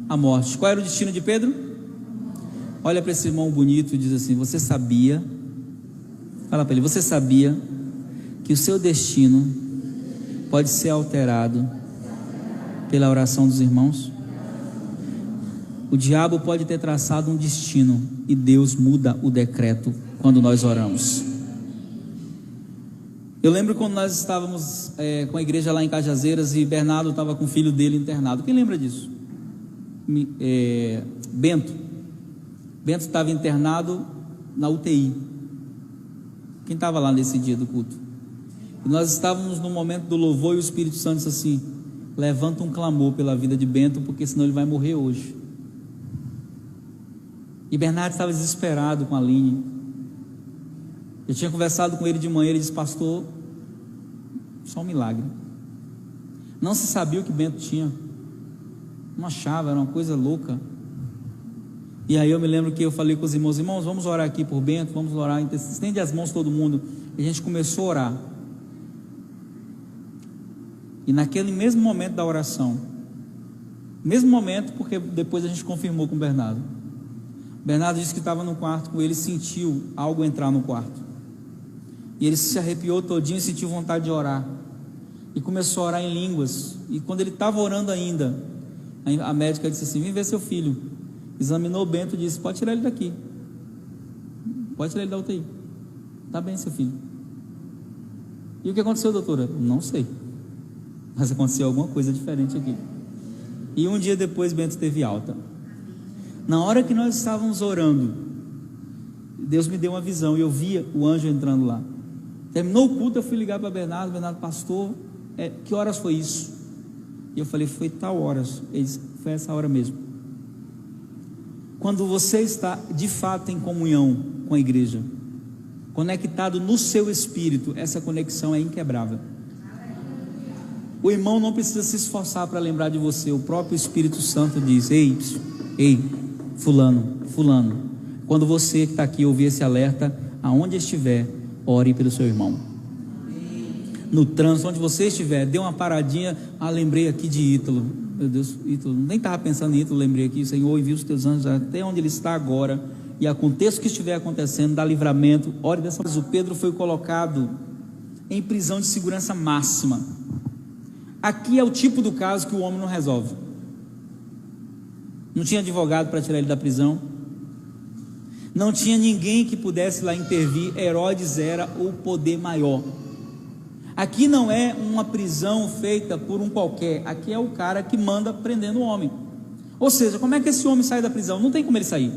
A morte. Qual era o destino de Pedro? Olha para esse irmão bonito e diz assim: você sabia, fala para ele, você sabia que o seu destino pode ser alterado pela oração dos irmãos? O diabo pode ter traçado um destino e Deus muda o decreto quando nós oramos. Eu lembro quando nós estávamos com a igreja lá em Cajazeiras e Bernardo estava com o filho dele internado. Quem lembra disso? Bento estava internado na UTI. Quem estava lá nesse dia do culto? E nós estávamos no momento do louvor e o Espírito Santo disse assim: levanta um clamor pela vida de Bento, porque senão ele vai morrer hoje. E Bernardo estava desesperado com a Aline. Eu tinha conversado com ele de manhã, ele disse: pastor, só um milagre. Não se sabia o que Bento tinha, não achava, era uma coisa louca. E aí eu me lembro que eu falei com os irmãos: vamos orar aqui por Bento, vamos orar, estende as mãos todo mundo. E a gente começou a orar. E naquele mesmo momento da oração, mesmo momento, porque depois a gente confirmou com o Bernardo disse que estava no quarto com ele, sentiu algo entrar no quarto, e ele se arrepiou todinho e sentiu vontade de orar, e começou a orar em línguas. E quando ele estava orando ainda, a médica disse assim: vem ver seu filho. Examinou o Bento e disse: pode tirar ele daqui, pode tirar ele da UTI, está bem seu filho. E o que aconteceu, doutora? Não sei, mas aconteceu alguma coisa diferente aqui. E um dia depois Bento teve alta. Na hora que nós estávamos orando, Deus me deu uma visão e eu via o anjo entrando lá. Terminou o culto, eu fui ligar para Bernardo: pastor, que horas foi isso? E eu falei: foi tal horas. Ele disse: foi essa hora mesmo. Quando você está de fato em comunhão com a igreja, conectado no seu espírito, essa conexão é inquebrável. O irmão não precisa se esforçar para lembrar de você, o próprio Espírito Santo diz: ei, fulano, quando você que está aqui ouvir esse alerta, aonde estiver, ore pelo seu irmão. No trânsito, onde você estiver, dê uma paradinha: lembrei aqui de Ítalo, meu Deus, Ítalo, nem estava pensando em Ítalo, lembrei aqui, Senhor, envia os teus anjos até onde ele está agora, e aconteça o que estiver acontecendo, dá livramento, ore dessa vez. O Pedro foi colocado em prisão de segurança máxima. Aqui é o tipo do caso que o homem não resolve. Não tinha advogado para tirar ele da prisão, não tinha ninguém que pudesse lá intervir. Herodes era o poder maior. Aqui não é uma prisão feita por um qualquer, aqui é o cara que manda prendendo o homem. Ou seja, como é que esse homem sai da prisão? Não tem como ele sair.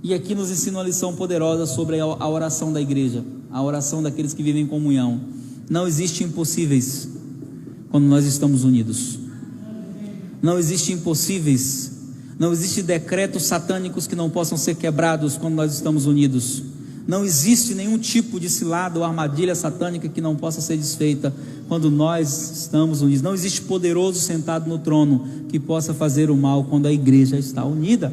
E aqui nos ensina uma lição poderosa sobre a oração da igreja, a oração daqueles que vivem em comunhão. Não existe impossíveis quando nós estamos unidos. Não existe impossíveis, não existe decretos satânicos que não possam ser quebrados quando nós estamos unidos. Não existe nenhum tipo de cilada ou armadilha satânica que não possa ser desfeita quando nós estamos unidos. Não existe poderoso sentado no trono que possa fazer o mal quando a igreja está unida.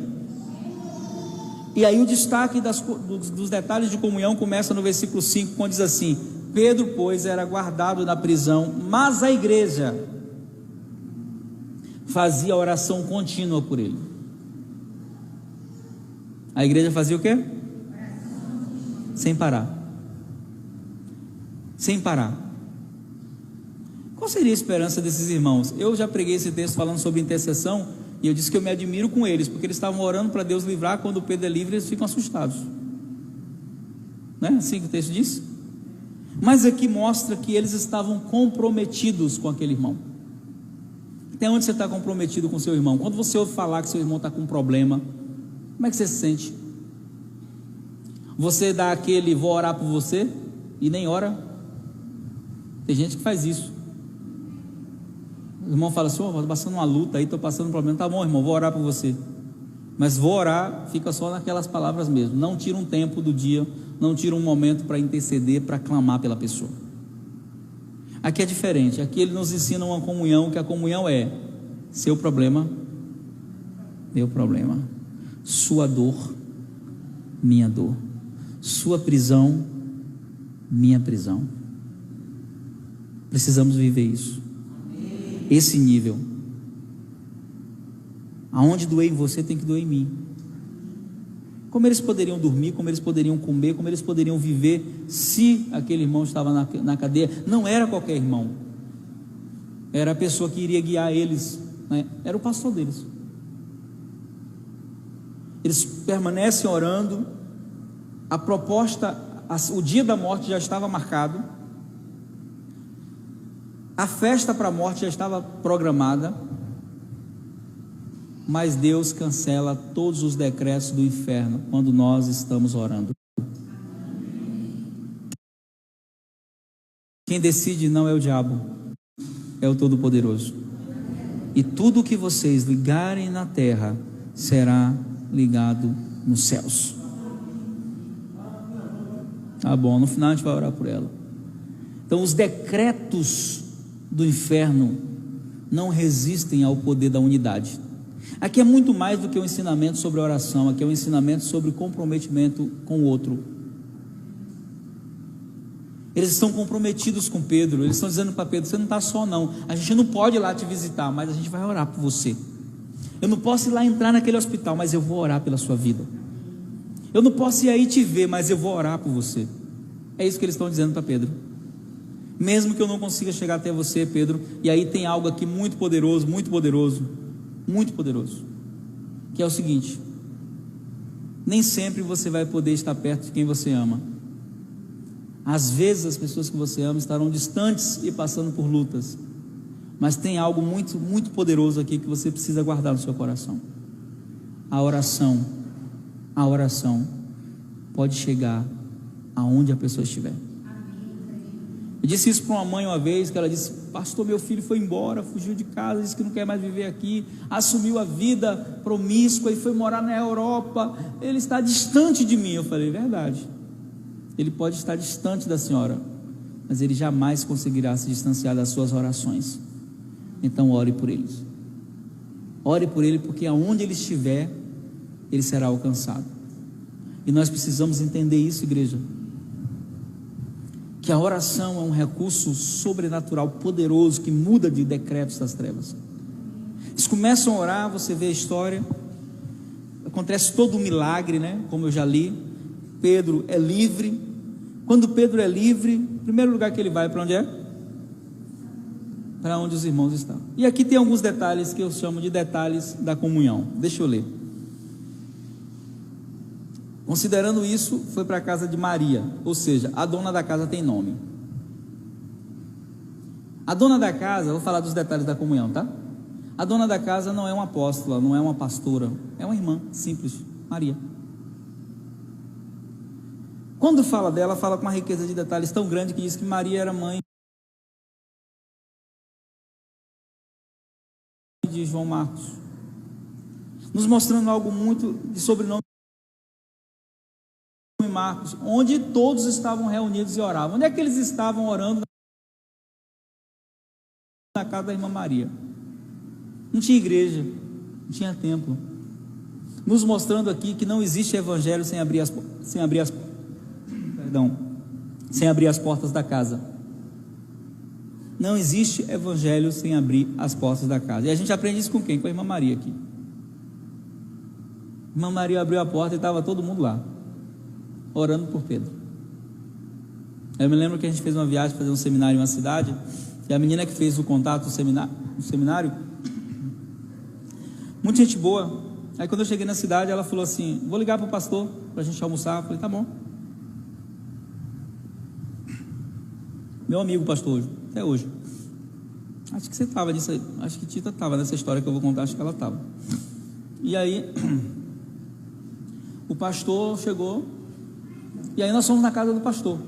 E aí o destaque dos detalhes de comunhão começa no versículo 5, quando diz assim: Pedro, pois, era guardado na prisão, mas a igreja fazia oração contínua por ele. A igreja fazia o quê? Sem parar. Sem parar. Qual seria a esperança desses irmãos? Eu já preguei esse texto falando sobre intercessão, e eu disse que eu me admiro com eles, porque eles estavam orando para Deus livrar. Quando o Pedro é livre, eles ficam assustados. Não é assim que o texto diz? Mas aqui mostra que eles estavam comprometidos com aquele irmão. Até onde você está comprometido com seu irmão? Quando você ouve falar que seu irmão está com um problema, como é que você se sente? Você dá aquele vou orar por você e nem ora? Tem gente que faz isso. O irmão fala assim: estou passando uma luta aí, estou passando um problema. Tá bom, irmão, vou orar por você. Mas vou orar, fica só naquelas palavras mesmo. Não tira um tempo do dia, não tira um momento para interceder, para clamar pela pessoa. Aqui é diferente, aqui ele nos ensina uma comunhão, que a comunhão é seu problema, meu problema, sua dor, minha dor, sua prisão, minha prisão. Precisamos viver isso, esse nível. Aonde doer em você tem que doer em mim. Como eles poderiam dormir, como eles poderiam comer, como eles poderiam viver se aquele irmão estava na cadeia? Não era qualquer irmão, era a pessoa que iria guiar eles, né? Era o pastor deles. Eles permanecem orando. A proposta, o dia da morte já estava marcado, a festa para a morte já estava programada, mas Deus cancela todos os decretos do inferno quando nós estamos orando. Quem decide não é o diabo, é o Todo-Poderoso. E tudo que vocês ligarem na terra será ligado nos céus. Tá bom, no final a gente vai orar por ela. Então, os decretos do inferno não resistem ao poder da unidade. Aqui é muito mais do que um ensinamento sobre oração, aqui é um ensinamento sobre comprometimento com o outro. Eles estão comprometidos com Pedro, eles estão dizendo para Pedro: você não está só não, a gente não pode ir lá te visitar, mas a gente vai orar por você. Eu não posso ir lá entrar naquele hospital, mas eu vou orar pela sua vida. Eu não posso ir aí te ver, mas eu vou orar por você. É isso que eles estão dizendo para Pedro. Mesmo que eu não consiga chegar até você, Pedro, e aí tem algo aqui muito poderoso, muito poderoso, muito poderoso, que é o seguinte: nem sempre você vai poder estar perto de quem você ama. Às vezes as pessoas que você ama estarão distantes e passando por lutas, mas tem algo muito, muito poderoso aqui que você precisa guardar no seu coração. A oração pode chegar aonde a pessoa estiver. Eu disse isso para uma mãe uma vez, que ela disse: pastor, meu filho foi embora, fugiu de casa, disse que não quer mais viver aqui, assumiu a vida promíscua e foi morar na Europa, ele está distante de mim. Eu falei: verdade, ele pode estar distante da senhora, mas ele jamais conseguirá se distanciar das suas orações. Então ore por eles, ore por ele, porque aonde ele estiver, ele será alcançado. E nós precisamos entender isso, igreja, que a oração é um recurso sobrenatural, poderoso, que muda de decretos das trevas. Eles começam a orar, você vê a história, acontece todo um milagre, né? Como eu já li. Pedro é livre. Quando Pedro é livre, o primeiro lugar que ele vai, para onde é? Para onde os irmãos estão. E aqui tem alguns detalhes que eu chamo de detalhes da comunhão. Deixa eu ler. Considerando isso, foi para a casa de Maria, ou seja, a dona da casa tem nome. A dona da casa, vou falar dos detalhes da comunhão, tá? A dona da casa não é uma apóstola, não é uma pastora, é uma irmã simples, Maria. Quando fala dela, fala com uma riqueza de detalhes tão grande que diz que Maria era mãe de João Marcos, nos mostrando algo muito de sobrenome Marcos, onde todos estavam reunidos e oravam. Onde é que eles estavam orando? Na casa da irmã Maria. Não tinha igreja, não tinha templo, nos mostrando aqui que não existe evangelho sem abrir as portas da casa. Não existe evangelho sem abrir as portas da casa. E a gente aprende isso com quem? Com a irmã Maria aqui. A irmã Maria abriu a porta e estava todo mundo lá, orando por Pedro. Eu me lembro que a gente fez uma viagem para fazer um seminário em uma cidade, e a menina que fez o contato do seminário, muita gente boa. Aí quando eu cheguei na cidade, ela falou assim: vou ligar para o pastor para a gente almoçar. Eu falei: tá bom. Meu amigo pastor, até hoje. Acho que você estava nisso aí. Acho que Tita estava nessa história que eu vou contar, acho que ela estava. E aí o pastor chegou, e aí nós fomos na casa do pastor.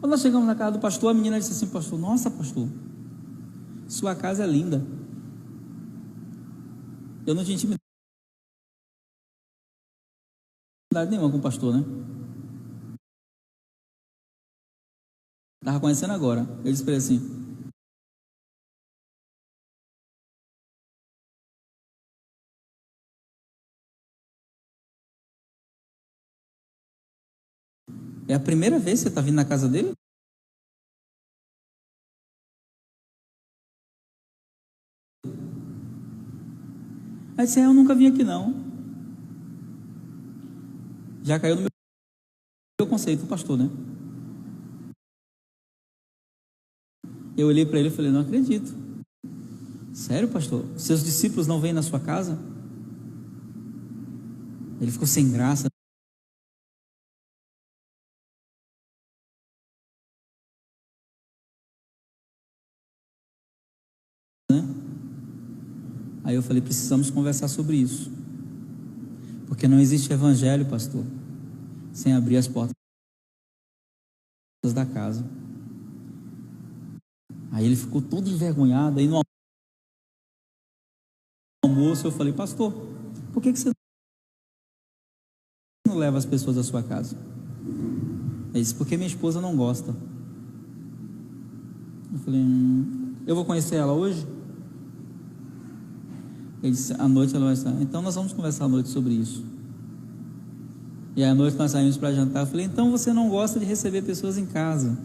Quando nós chegamos na casa do pastor, a menina disse assim: pastor, nossa pastor, sua casa é linda. Eu não tinha intimidade nenhuma com o pastor, né? Estava conhecendo agora. Eu disse para ele assim: é a primeira vez que você está vindo na casa dele? Aí disse: eu nunca vim aqui não. Já caiu no meu conceito, pastor, né? Eu olhei para ele e falei: não acredito. Sério, pastor? Seus discípulos não vêm na sua casa? Ele ficou sem graça, né? Aí eu falei: precisamos conversar sobre isso, porque não existe evangelho, pastor, sem abrir as portas da casa. Aí ele ficou todo envergonhado. Aí no almoço eu falei: pastor, por que você não leva as pessoas à sua casa? Ele disse: porque minha esposa não gosta. Eu falei: eu vou conhecer ela hoje? Ele disse: à noite ela vai estar. Então nós vamos conversar à noite sobre isso. E à noite nós saímos para jantar. Eu falei: então você não gosta de receber pessoas em casa?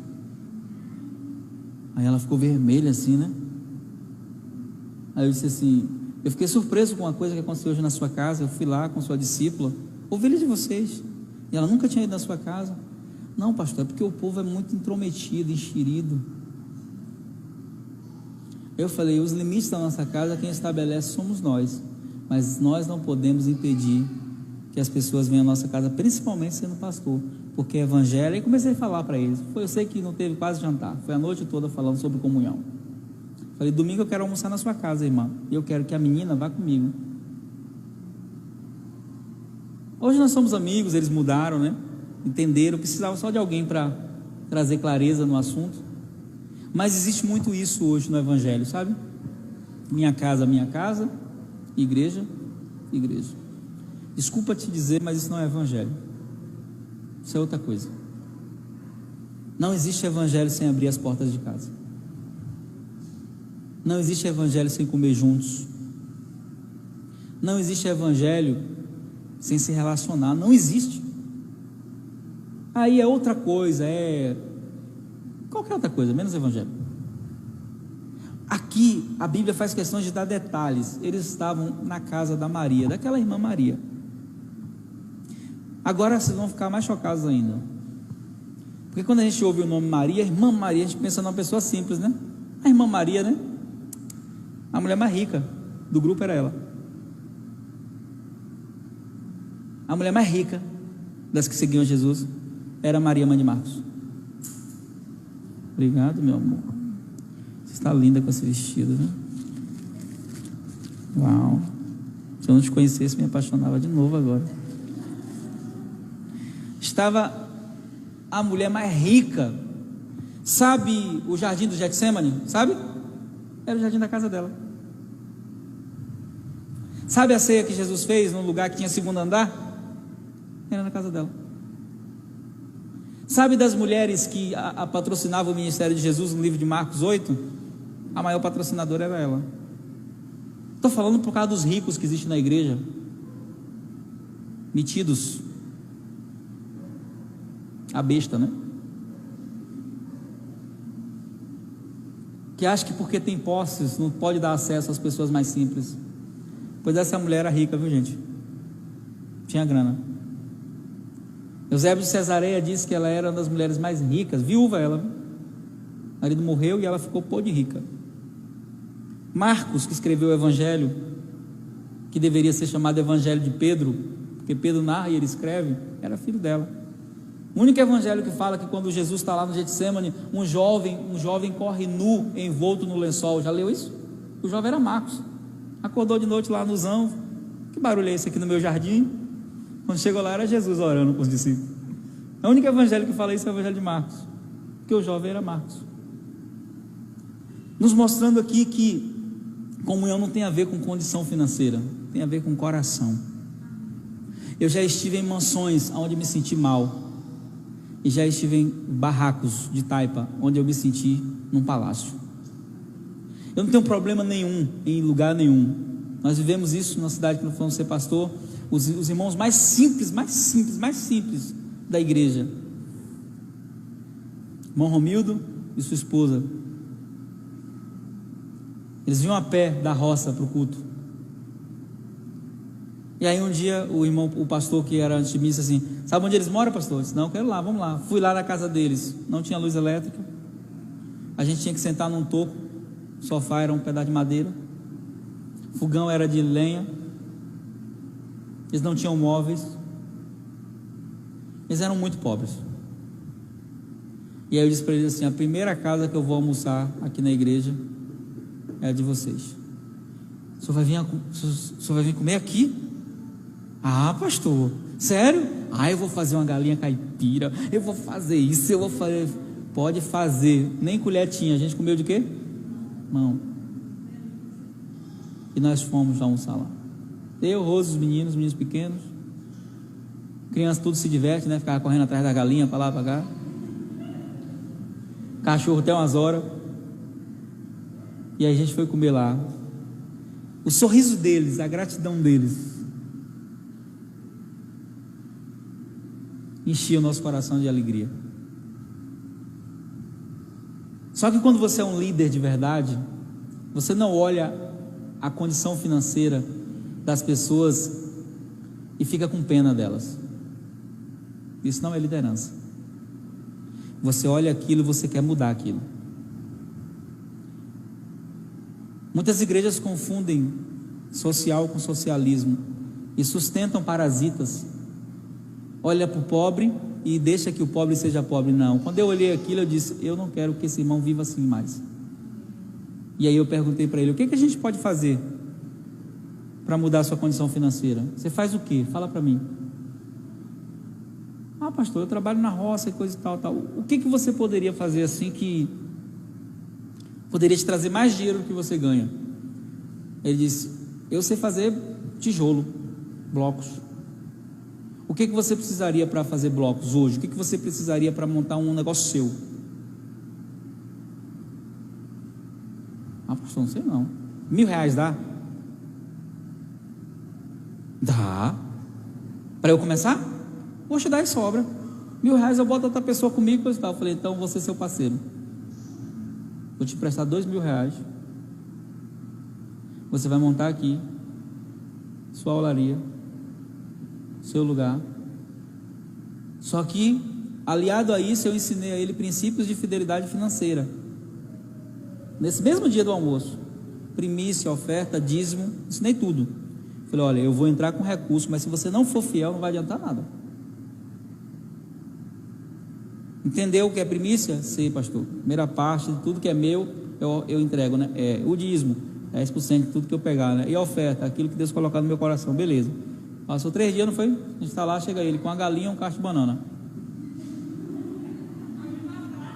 Aí ela ficou vermelha assim, né? Aí eu disse assim: eu fiquei surpreso com uma coisa que aconteceu hoje na sua casa. Eu fui lá com sua discípula, ovelha de vocês, e ela nunca tinha ido na sua casa. Não, pastor, é porque o povo é muito intrometido, enxerido. Eu falei: os limites da nossa casa, quem estabelece somos nós, mas nós não podemos impedir que as pessoas venham à nossa casa, principalmente sendo pastor, porque é evangelho. E comecei a falar para eles. Eu sei que não teve quase jantar, foi a noite toda falando sobre comunhão. Falei: domingo eu quero almoçar na sua casa, irmã, e eu quero que a menina vá comigo. Hoje nós somos amigos, eles mudaram, né? Entenderam, precisava só de alguém para trazer clareza no assunto. Mas existe muito isso hoje no evangelho, sabe? Minha casa, igreja, igreja. Desculpa te dizer, mas isso não é evangelho. Isso é outra coisa. Não existe evangelho sem abrir as portas de casa. Não existe evangelho sem comer juntos. Não existe evangelho sem se relacionar. Não existe. Aí é outra coisa, é qualquer outra coisa, menos evangelho. Aqui a Bíblia faz questão de dar detalhes. Eles estavam na casa da Maria, daquela irmã Maria. Agora vocês vão ficar mais chocados ainda, porque quando a gente ouve o nome Maria, irmã Maria, a gente pensa numa pessoa simples, né? A irmã Maria, né? A mulher mais rica do grupo era ela. A mulher mais rica das que seguiam Jesus era Maria, mãe de Marcos. Obrigado, meu amor. Você está linda com esse vestido, né? Uau. Se eu não te conhecesse, me apaixonava de novo agora. Estava a mulher mais rica. Sabe o jardim do Getsemane? Sabe? Era o jardim da casa dela. Sabe a ceia que Jesus fez num lugar que tinha segundo andar? Era na casa dela. Sabe das mulheres que a patrocinavam o ministério de Jesus no livro de Marcos 8? A maior patrocinadora era ela. Estou falando por causa dos ricos que existem na igreja, metidos a besta, né? Que acha que porque tem posses não pode dar acesso às pessoas mais simples. Pois essa mulher era rica, viu, gente? Tinha grana. Eusébio de Cesareia disse que ela era uma das mulheres mais ricas, viúva ela. O marido morreu e ela ficou podre rica. Marcos, que escreveu o evangelho, que deveria ser chamado evangelho de Pedro, porque Pedro narra e ele escreve, era filho dela. O único evangelho que fala que quando Jesus está lá no Getsemane, um jovem corre nu, envolto no lençol. Já leu isso? O jovem era Marcos. Acordou de noite lá no zão. Que barulho é esse aqui no meu jardim? Quando chegou lá era Jesus orando com os discípulos. É o único evangelho que fala isso é o evangelho de Marcos, porque o jovem era Marcos. Nos mostrando aqui que comunhão não tem a ver com condição financeira, tem a ver com coração. Eu já estive em mansões onde me senti mal, e já estive em barracos de taipa onde eu me senti num palácio. Eu não tenho problema nenhum em lugar nenhum. Nós vivemos isso na cidade que nós fomos ser pastor. Os irmãos mais simples da igreja, irmão Romildo e sua esposa, eles vinham a pé da roça para o culto. E aí um dia o pastor que era antes de mim disse assim: sabe onde eles moram, pastor? Eu disse: não, eu quero lá, vamos lá. Fui lá na casa deles, não tinha luz elétrica, a gente tinha que sentar num toco, o sofá era um pedaço de madeira, fogão era de lenha, eles não tinham móveis, eles eram muito pobres. E aí eu disse para eles assim: a primeira casa que eu vou almoçar aqui na igreja é a de vocês. O senhor vai vir comer aqui? Ah, pastor, sério? Ah, eu vou fazer uma galinha caipira, eu vou fazer isso, eu vou fazer. Pode fazer, nem colher tinha. A gente comeu de quê? Mão. E nós fomos almoçar lá. Eu, Rose, os meninos pequenos, crianças, tudo se diverte, né? Ficava correndo atrás da galinha, para lá, para cá. Cachorro até umas horas. E aí a gente foi comer lá. O sorriso deles, a gratidão deles, enchia o nosso coração de alegria. Só que quando você é um líder de verdade, você não olha a condição financeira das pessoas e fica com pena delas. Isso não é liderança. Você olha aquilo e você quer mudar aquilo. Muitas igrejas confundem social com socialismo e sustentam parasitas. Olha para o pobre e deixa que o pobre seja pobre. Não, quando eu olhei aquilo eu disse: eu não quero que esse irmão viva assim mais. E aí eu perguntei para ele: o que a gente pode fazer para mudar a sua condição financeira? Você faz o quê? Fala para mim. Ah, pastor, eu trabalho na roça e coisa e tal. O que você poderia fazer assim que poderia te trazer mais dinheiro do que você ganha? Ele disse: eu sei fazer tijolo, blocos. O que você precisaria para fazer blocos hoje? O que você precisaria para montar um negócio seu? Ah, pastor, não sei não. R$1.000 dá? Dá. Para eu começar? Poxa, dá e sobra. R$1.000 eu boto outra pessoa comigo. Eu falei: então vou ser seu parceiro. Vou te emprestar R$2.000. Você vai montar aqui sua olaria, seu lugar. Só que, aliado a isso, eu ensinei a ele princípios de fidelidade financeira. Nesse mesmo dia do almoço, primícia, oferta, dízimo, ensinei tudo. Falei: olha, eu vou entrar com recurso, mas se você não for fiel, não vai adiantar nada. Entendeu o que é primícia? Sei, pastor. Primeira parte de tudo que é meu, eu entrego, né? O dízimo, 10% de tudo que eu pegar, né? E a oferta, aquilo que Deus colocar no meu coração, beleza. Passou 3 dias, não foi? A gente está lá, chega ele com uma galinha e um cacho de banana.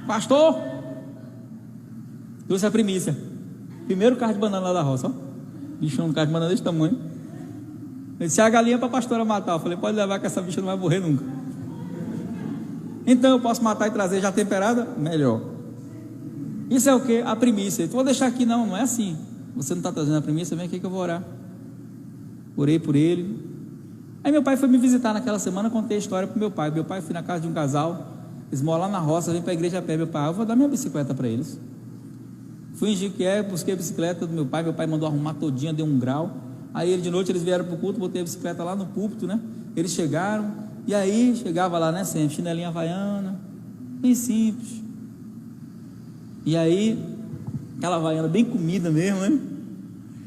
Pastor, trouxe a primícia. Primeiro cacho de banana lá da roça, ó. Bichão no cacho de banana desse tamanho. Ele disse: a galinha para a pastora matar. Eu falei: pode levar que essa bicha não vai morrer nunca. Então eu posso matar e trazer já temperada? Melhor. Isso é o que? A primícia. Então vou deixar aqui, não é assim. Você não está trazendo a primícia? Vem aqui que eu vou orar. Orei por ele. Aí meu pai foi me visitar naquela semana, contei a história para meu pai. Meu pai foi na casa de um casal, eles moram lá na roça, vem para a igreja a pé. Meu pai: eu vou dar minha bicicleta para eles. Fui em Jiquié, busquei a bicicleta do meu pai mandou arrumar todinha, deu um grau. Aí ele, de noite eles vieram para o culto, botei a bicicleta lá no púlpito, né? Eles chegaram, e aí chegava lá, né, sempre chinelinha havaiana, bem simples. E aí, aquela havaiana bem comida mesmo, né?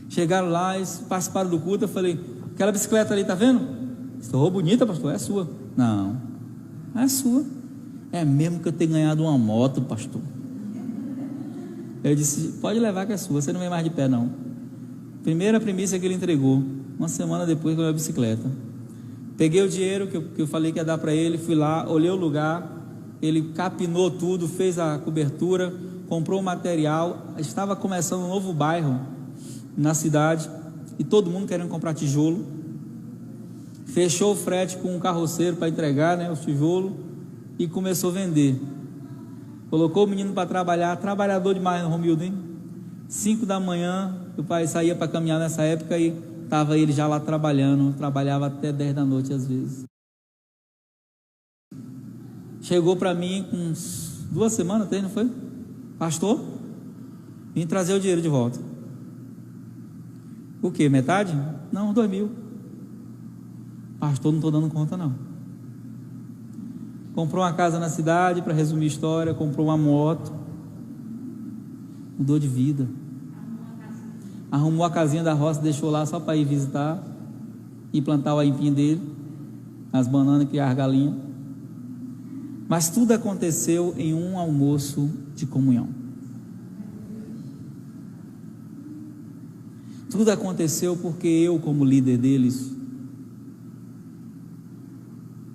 Chegaram lá, eles participaram do culto. Eu falei: aquela bicicleta ali, tá vendo? Estou bonita, pastor, é sua. Não, é sua. É mesmo que eu tenho ganhado uma moto, pastor. Eu disse: pode levar que é sua, você não vem mais de pé não. Primeira premissa que ele entregou, uma semana depois com a bicicleta. Peguei o dinheiro que eu falei que ia dar para ele, fui lá, olhei o lugar, ele capinou tudo, fez a cobertura, comprou o material. Estava começando um novo bairro na cidade e todo mundo querendo comprar tijolo. fechou o frete com um carroceiro para entregar, né, os tijolos, e começou a vender. Colocou o menino para trabalhar, trabalhador demais no Romildo, hein? 5 da manhã, o pai saía para caminhar nessa época e estava ele já lá trabalhando, trabalhava até 10 da noite às vezes. Chegou para mim com 2 semanas, não foi? Pastor, vim trazer o dinheiro de volta. O que, metade? Não, 2.000. Pastor, não estou dando conta não. Comprou uma casa na cidade, para resumir a história, comprou uma moto, mudou de vida, arrumou a casinha da roça, deixou lá só para ir visitar e plantar o aipim dele, as bananas, criar as galinhas. Mas tudo aconteceu em um almoço de comunhão. Tudo aconteceu porque eu, como líder deles,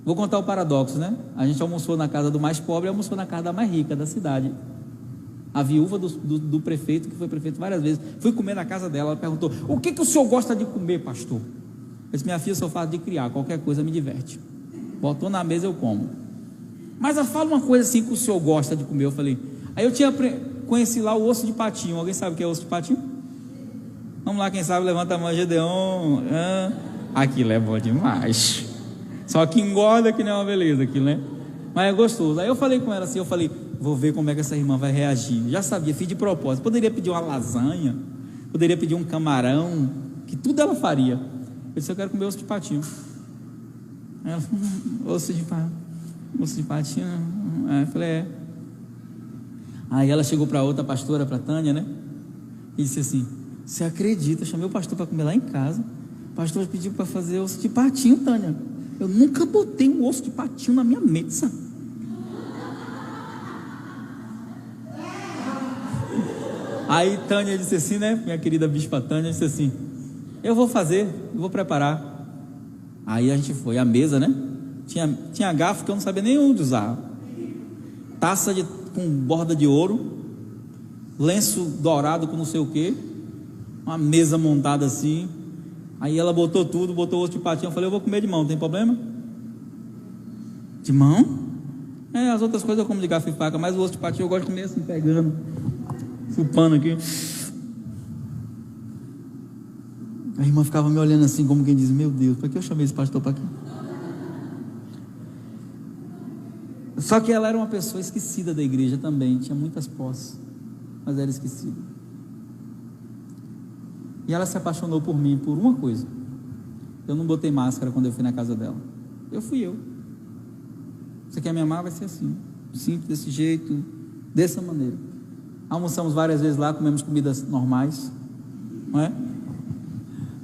vou contar o paradoxo, né? A gente almoçou na casa do mais pobre e almoçou na casa da mais rica da cidade. A viúva do prefeito, que foi prefeito várias vezes. Fui comer na casa dela, ela perguntou: o que o senhor gosta de comer, pastor? Eu disse: minha filha, sou fácil de criar, qualquer coisa me diverte. Botou na mesa, eu como. Mas fala uma coisa assim que o senhor gosta de comer. Eu falei, aí eu conheci lá o osso de patinho. Alguém sabe o que é osso de patinho? Vamos lá, quem sabe, levanta a mão, Gedeon. Aquilo é bom demais. Só que engorda, que não é uma beleza aquilo, né? Mas é gostoso. Aí eu falei com ela assim, vou ver como é que essa irmã vai reagir. Já sabia, fiz de propósito. Poderia pedir uma lasanha, poderia pedir um camarão, que tudo ela faria. Eu disse: eu quero comer osso de patinho. Aí ela falou: osso de patinho. Aí eu falei: é. Aí ela chegou para outra pastora, para Tânia, né? E disse assim: você acredita, eu chamei o pastor para comer lá em casa. O pastor pediu para fazer osso de patinho, Tânia. Eu nunca botei um osso de patinho na minha mesa. Aí Tânia disse assim, né? Minha querida bispa Tânia disse assim: eu vou fazer, eu vou preparar. Aí a gente foi, a mesa, né? Tinha garfo que eu não sabia nem onde usar. Taça com borda de ouro, lenço dourado com não sei o que, uma mesa montada assim. Aí ela botou tudo, botou o osso de patinho. Eu falei: eu vou comer de mão, tem problema? De mão? As outras coisas eu como de garfo e faca, mas o osso de patinho eu gosto de comer assim, pegando, chupando aqui. A irmã ficava me olhando assim, como quem diz: meu Deus, para que eu chamei esse pastor para aqui? Só que ela era uma pessoa esquecida da igreja também, tinha muitas posses, mas era esquecida. E ela se apaixonou por mim por uma coisa: eu não botei máscara quando eu fui na casa dela. Eu fui eu. Você quer me amar? Vai ser assim, simples, desse jeito, dessa maneira. Almoçamos várias vezes lá, comemos comidas normais, não é?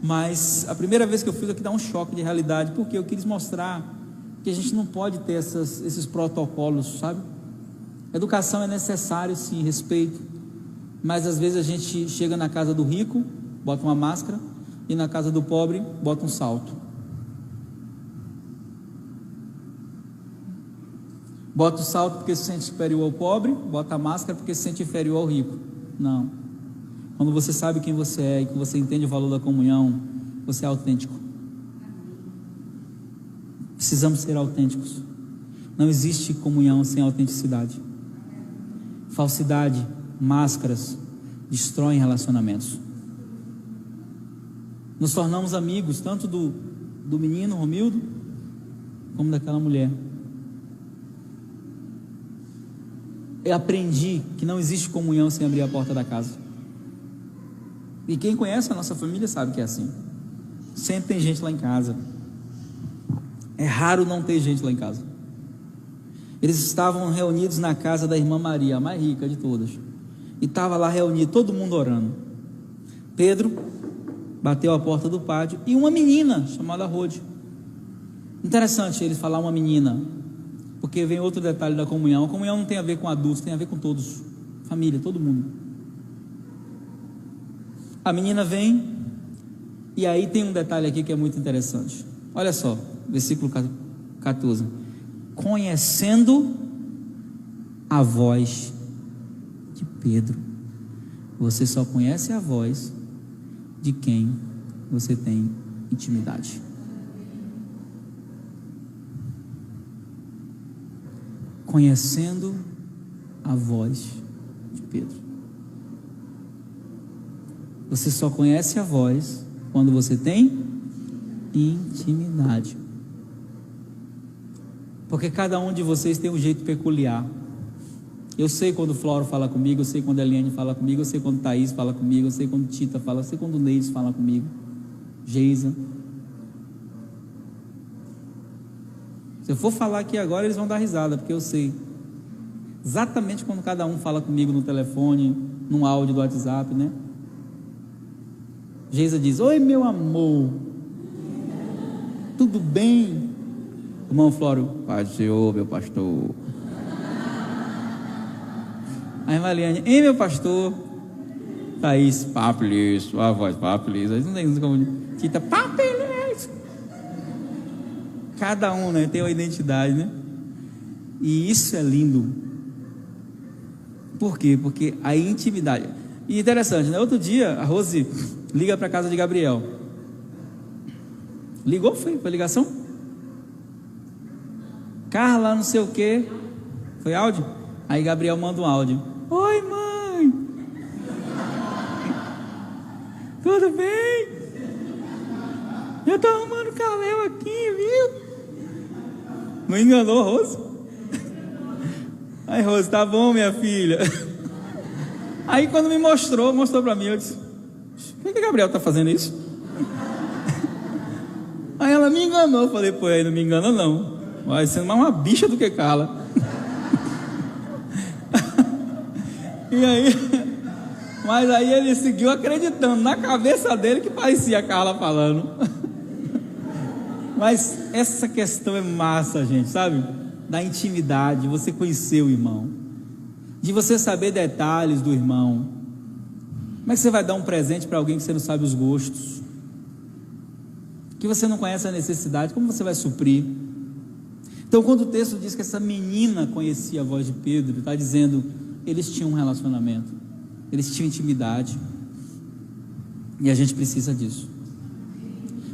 Mas a primeira vez que eu fui aqui dá um choque de realidade, porque eu quis mostrar que a gente não pode ter esses protocolos, sabe? Educação é necessário, sim, respeito, mas às vezes a gente chega na casa do rico, bota uma máscara, e na casa do pobre, bota um salto. Bota o salto porque se sente superior ao pobre, bota a máscara porque se sente inferior ao rico. Não. Quando você sabe quem você é e que você entende o valor da comunhão, você é autêntico. Precisamos ser autênticos. Não existe comunhão sem autenticidade. Falsidade, máscaras, destroem relacionamentos. Nos tornamos amigos, tanto do menino Romildo, como daquela mulher. Eu aprendi que não existe comunhão sem abrir a porta da casa. E quem conhece a nossa família sabe que é assim. Sempre tem gente lá em casa. É raro não ter gente lá em casa. Eles estavam reunidos na casa da irmã Maria, a mais rica de todas. E estava lá reunido, todo mundo orando. Pedro bateu a porta do pátio e uma menina chamada Rode. Interessante ele falar uma menina, porque vem outro detalhe da comunhão. A comunhão não tem a ver com adultos, tem a ver com todos, família, todo mundo. A menina vem, e aí tem um detalhe aqui que é muito interessante. Olha só, versículo 14. Conhecendo a voz de Pedro. Você só conhece a voz de quem você tem intimidade. conhecendo a voz de Pedro. Você só conhece a voz quando você tem intimidade. Porque cada um de vocês tem um jeito peculiar. Eu sei quando o Floro fala comigo, eu sei quando a Eliane fala comigo, eu sei quando Thaís fala comigo, eu sei quando Tita fala, eu sei quando o Neis fala comigo, Geisa. Se eu for falar aqui agora, eles vão dar risada, porque eu sei exatamente quando cada um fala comigo no telefone, num áudio do WhatsApp, né? Geisa diz: oi, meu amor, tudo bem? Irmão Flório: paz do Senhor, meu pastor. A irmã Eliane: ei, meu pastor. Thaís: papelis, a voz papelis. Não tem como. Tita: papelis. Cada um, né, tem uma identidade, né? E isso é lindo. Por quê? Porque a intimidade. E interessante, né? Outro dia a Rose liga para a casa de Gabriel. Ligou? Foi ligação? Carla, não sei o que. Foi áudio? Aí Gabriel manda um áudio: oi, mãe, tudo bem? Eu estou arrumando Calel aqui, viu? Não enganou, Rose? Aí Rose: tá bom, minha filha. Aí quando me mostrou para mim, eu disse: por que Gabriel está fazendo isso? Aí ela: me enganou. Eu falei: pô, aí não me engana não, vai sendo mais uma bicha do que Carla. E aí, mas aí ele seguiu acreditando na cabeça dele que parecia a Carla falando. Mas essa questão é massa, gente, sabe? Da intimidade, você conhecer o irmão, de você saber detalhes do irmão. Como é que você vai dar um presente para alguém que você não sabe os gostos, que você não conhece a necessidade? Como você vai suprir? Então, quando o texto diz que essa menina conhecia a voz de Pedro, está dizendo: eles tinham um relacionamento, eles tinham intimidade, e a gente precisa disso.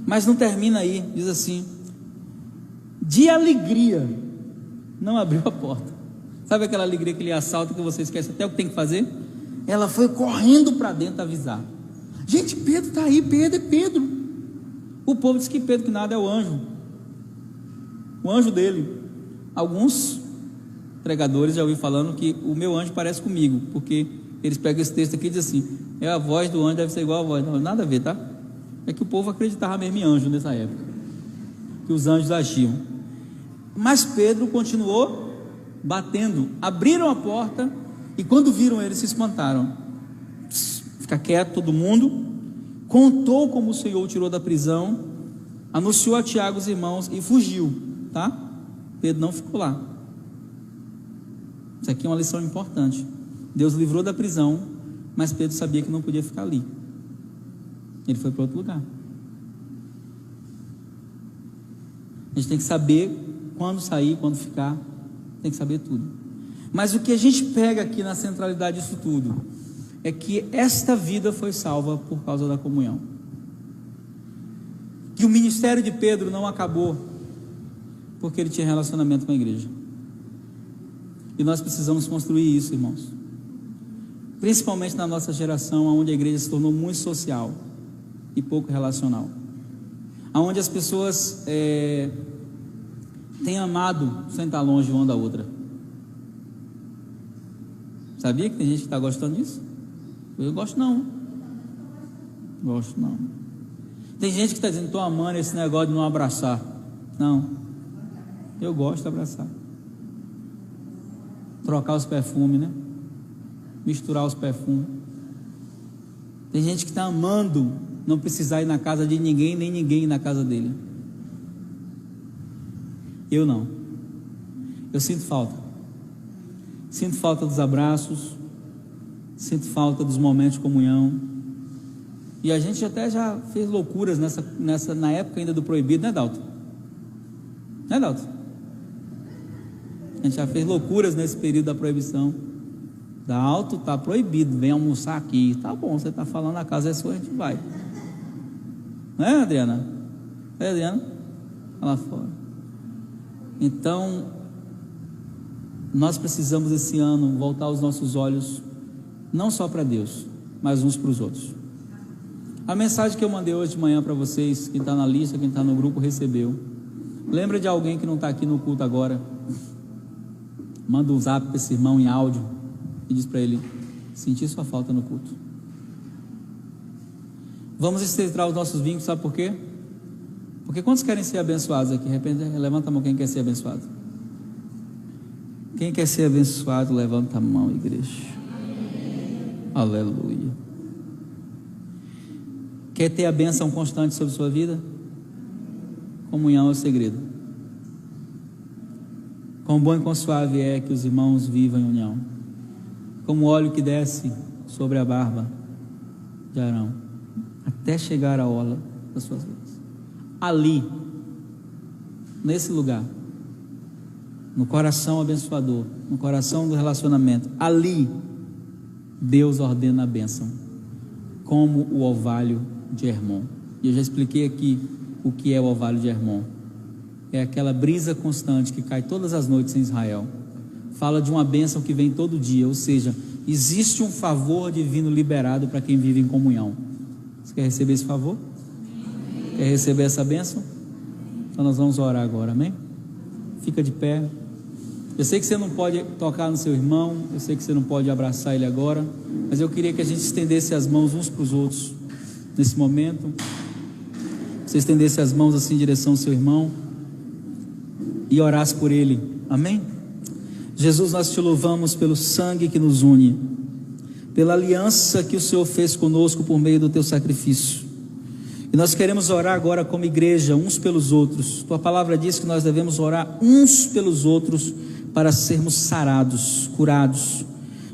Mas não termina aí, diz assim: de alegria não abriu a porta. Sabe aquela alegria que lhe assalta, que você esquece até o que tem que fazer? Ela foi correndo para dentro avisar: gente, Pedro está aí, Pedro é Pedro. O povo diz que Pedro que nada é o anjo dele. Alguns pregadores já ouvi falando que o meu anjo parece comigo, porque eles pegam esse texto aqui e dizem assim: é a voz do anjo, deve ser igual a voz. Não, nada a ver, tá? É que o povo acreditava mesmo em anjo nessa época, que os anjos agiam. Mas Pedro continuou batendo. Abriram a porta e quando viram ele se espantaram. Fica quieto todo mundo. Contou como o Senhor o tirou da prisão, anunciou a Tiago os irmãos e fugiu, tá? Pedro não ficou lá. Isso aqui é uma lição importante. Deus livrou da prisão, mas Pedro sabia que não podia ficar ali. Ele foi para outro lugar. A gente tem que saber quando sair, quando ficar, tem que saber tudo. Mas o que a gente pega aqui na centralidade disso tudo é que esta vida foi salva por causa da comunhão. Que o ministério de Pedro não acabou porque ele tinha relacionamento com a igreja. E nós precisamos construir isso, irmãos. Principalmente na nossa geração, onde a igreja se tornou muito social e pouco relacional, onde as pessoas têm amado sentar longe uma da outra. Sabia que tem gente que está gostando disso? Eu gosto não. Gosto não. Tem gente que está dizendo: estou amando esse negócio de não abraçar. Não, eu gosto de abraçar. Trocar os perfumes, né? Misturar os perfumes. Tem gente que está amando não precisar ir na casa de ninguém, nem ninguém ir na casa dele. Eu não. Eu sinto falta. Sinto falta dos abraços, sinto falta dos momentos de comunhão. E a gente até já fez loucuras na época ainda do proibido, né, Dalton? Né, Dalton? A gente já fez loucuras nesse período da proibição. Dalton, está proibido, vem almoçar aqui. Tá bom, você está falando, a casa é sua, a gente vai. Não é, Adriana? É, Adriana? Lá fora. Então, Nós precisamos esse ano voltar os nossos olhos não só para Deus, mas uns para os outros. A mensagem que eu mandei hoje de manhã para vocês, quem está na lista, quem está no grupo recebeu. Lembra de alguém que não está aqui no culto agora? Manda um zap para esse irmão em áudio e diz para ele: senti sua falta no culto. Vamos estreitar os nossos vínculos, sabe por quê? Porque quantos querem ser abençoados aqui? De repente, levanta a mão quem quer ser abençoado. Quem quer ser abençoado, levanta a mão, igreja. Aleluia. Quer ter a bênção constante sobre sua vida? Comunhão é o segredo. Quão bom e quão suave é que os irmãos vivam em união, como o óleo que desce sobre a barba de Arão, até chegar à orla das suas vidas. Ali, nesse lugar, no coração abençoador, no coração do relacionamento, ali Deus ordena a bênção, como o orvalho de Hermon. E eu já expliquei aqui o que é o orvalho de Hermon. É aquela brisa constante que cai todas as noites em Israel. Fala de uma bênção que vem todo dia, ou seja, existe um favor divino liberado para quem vive em comunhão. Você quer receber esse favor? Quer receber essa bênção? Então nós vamos orar agora, amém? Fica de pé. Eu sei que você não pode tocar no seu irmão, eu sei que você não pode abraçar ele agora, mas eu queria que a gente estendesse as mãos uns para os outros nesse momento. Você estendesse as mãos assim em direção ao seu irmão e orasse por ele, amém? Jesus, nós te louvamos pelo sangue que nos une, pela aliança que o Senhor fez conosco por meio do teu sacrifício. E nós queremos orar agora como igreja, uns pelos outros. Tua palavra diz que nós devemos orar uns pelos outros para sermos sarados, curados.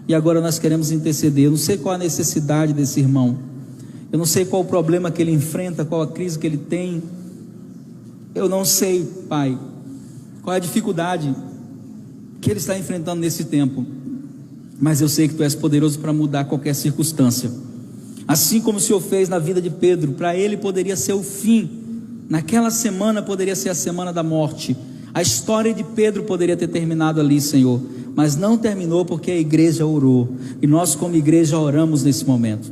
E agora nós queremos interceder. Eu não sei qual a necessidade desse irmão, eu não sei qual o problema que ele enfrenta, qual a crise que ele tem. Eu não sei, Pai, qual é a dificuldade que ele está enfrentando nesse tempo, mas eu sei que Tu és poderoso para mudar qualquer circunstância. Assim como o Senhor fez na vida de Pedro, para ele poderia ser o fim, naquela semana poderia ser a semana da morte. A história de Pedro poderia ter terminado ali, Senhor, mas não terminou porque a igreja orou, e nós como igreja oramos nesse momento.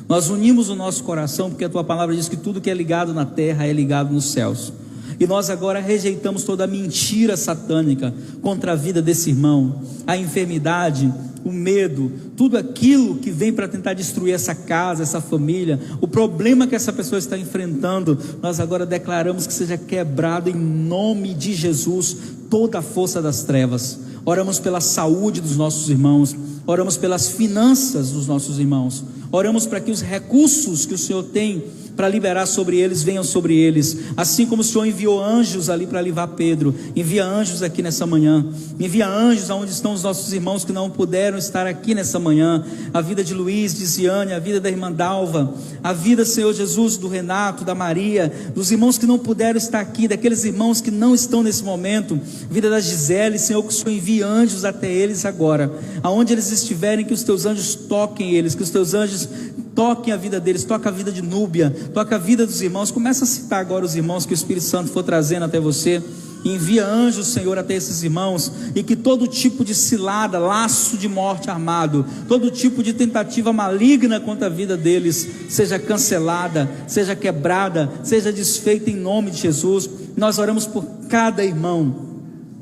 Nós unimos o nosso coração, porque a Tua palavra diz que tudo que é ligado na terra é ligado nos céus. E nós agora rejeitamos toda a mentira satânica contra a vida desse irmão, a enfermidade, o medo, tudo aquilo que vem para tentar destruir essa casa, essa família, o problema que essa pessoa está enfrentando. Nós agora declaramos que seja quebrado em nome de Jesus toda a força das trevas. Oramos pela saúde dos nossos irmãos, oramos pelas finanças dos nossos irmãos, oramos para que os recursos que o Senhor tem para liberar sobre eles, venham sobre eles, assim como o Senhor enviou anjos ali para livrar Pedro. Envia anjos aqui nessa manhã, envia anjos aonde estão os nossos irmãos que não puderam estar aqui nessa manhã, a vida de Luiz, de Ziane, a vida da irmã Dalva, a vida, Senhor Jesus, do Renato, da Maria, dos irmãos que não puderam estar aqui, daqueles irmãos que não estão nesse momento, vida da Gisele, Senhor, que o Senhor envie anjos até eles agora, aonde eles estiverem, que os Teus anjos toquem eles, que os Teus anjos toquem a vida deles, toca a vida de Núbia, toca a vida dos irmãos. Começa a citar agora os irmãos que o Espírito Santo for trazendo até você. Envia anjos, Senhor, até esses irmãos, e que todo tipo de cilada, laço de morte armado, todo tipo de tentativa maligna contra a vida deles, seja cancelada, seja quebrada, seja desfeita em nome de Jesus. Nós oramos por cada irmão,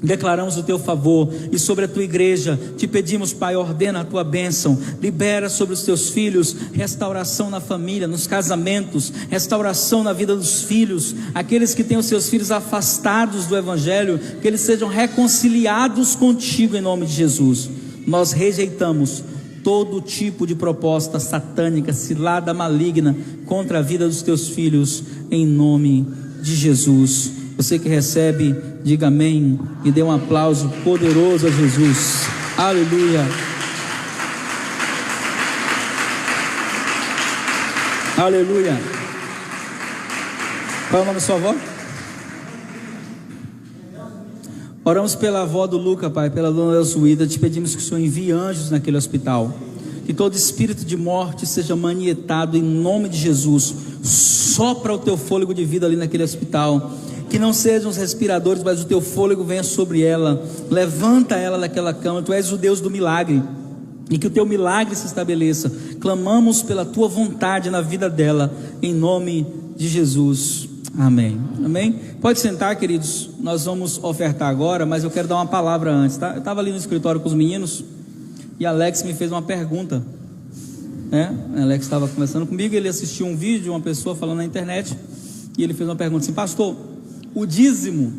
declaramos o Teu favor, e sobre a Tua igreja Te pedimos, Pai, ordena a Tua bênção, libera sobre os Teus filhos restauração na família, nos casamentos, restauração na vida dos filhos, aqueles que têm os seus filhos afastados do Evangelho, que eles sejam reconciliados contigo em nome de Jesus. Nós rejeitamos todo tipo de proposta satânica, cilada maligna contra a vida dos Teus filhos, em nome de Jesus. Você que recebe, diga amém e dê um aplauso poderoso a Jesus. Aleluia. Aleluia. Qual é o nome da sua avó? Oramos pela avó do Luca, Pai, pela dona Elzuída. Te pedimos que o Senhor envie anjos naquele hospital, que todo espírito de morte seja manietado em nome de Jesus. Sopra o Teu fôlego de vida ali naquele hospital, que não sejam os respiradores, mas o teu fôlego venha sobre ela, levanta ela daquela cama. Tu és o Deus do milagre, e que o teu milagre se estabeleça. Clamamos pela tua vontade na vida dela, em nome de Jesus, amém, amém. Pode sentar, queridos, nós vamos ofertar agora, mas eu quero dar uma palavra antes, tá? Eu estava ali no escritório com os meninos, e Alex me fez uma pergunta, né? Alex estava conversando comigo, ele assistiu um vídeo de uma pessoa falando na internet, e ele fez uma pergunta assim: pastor, o dízimo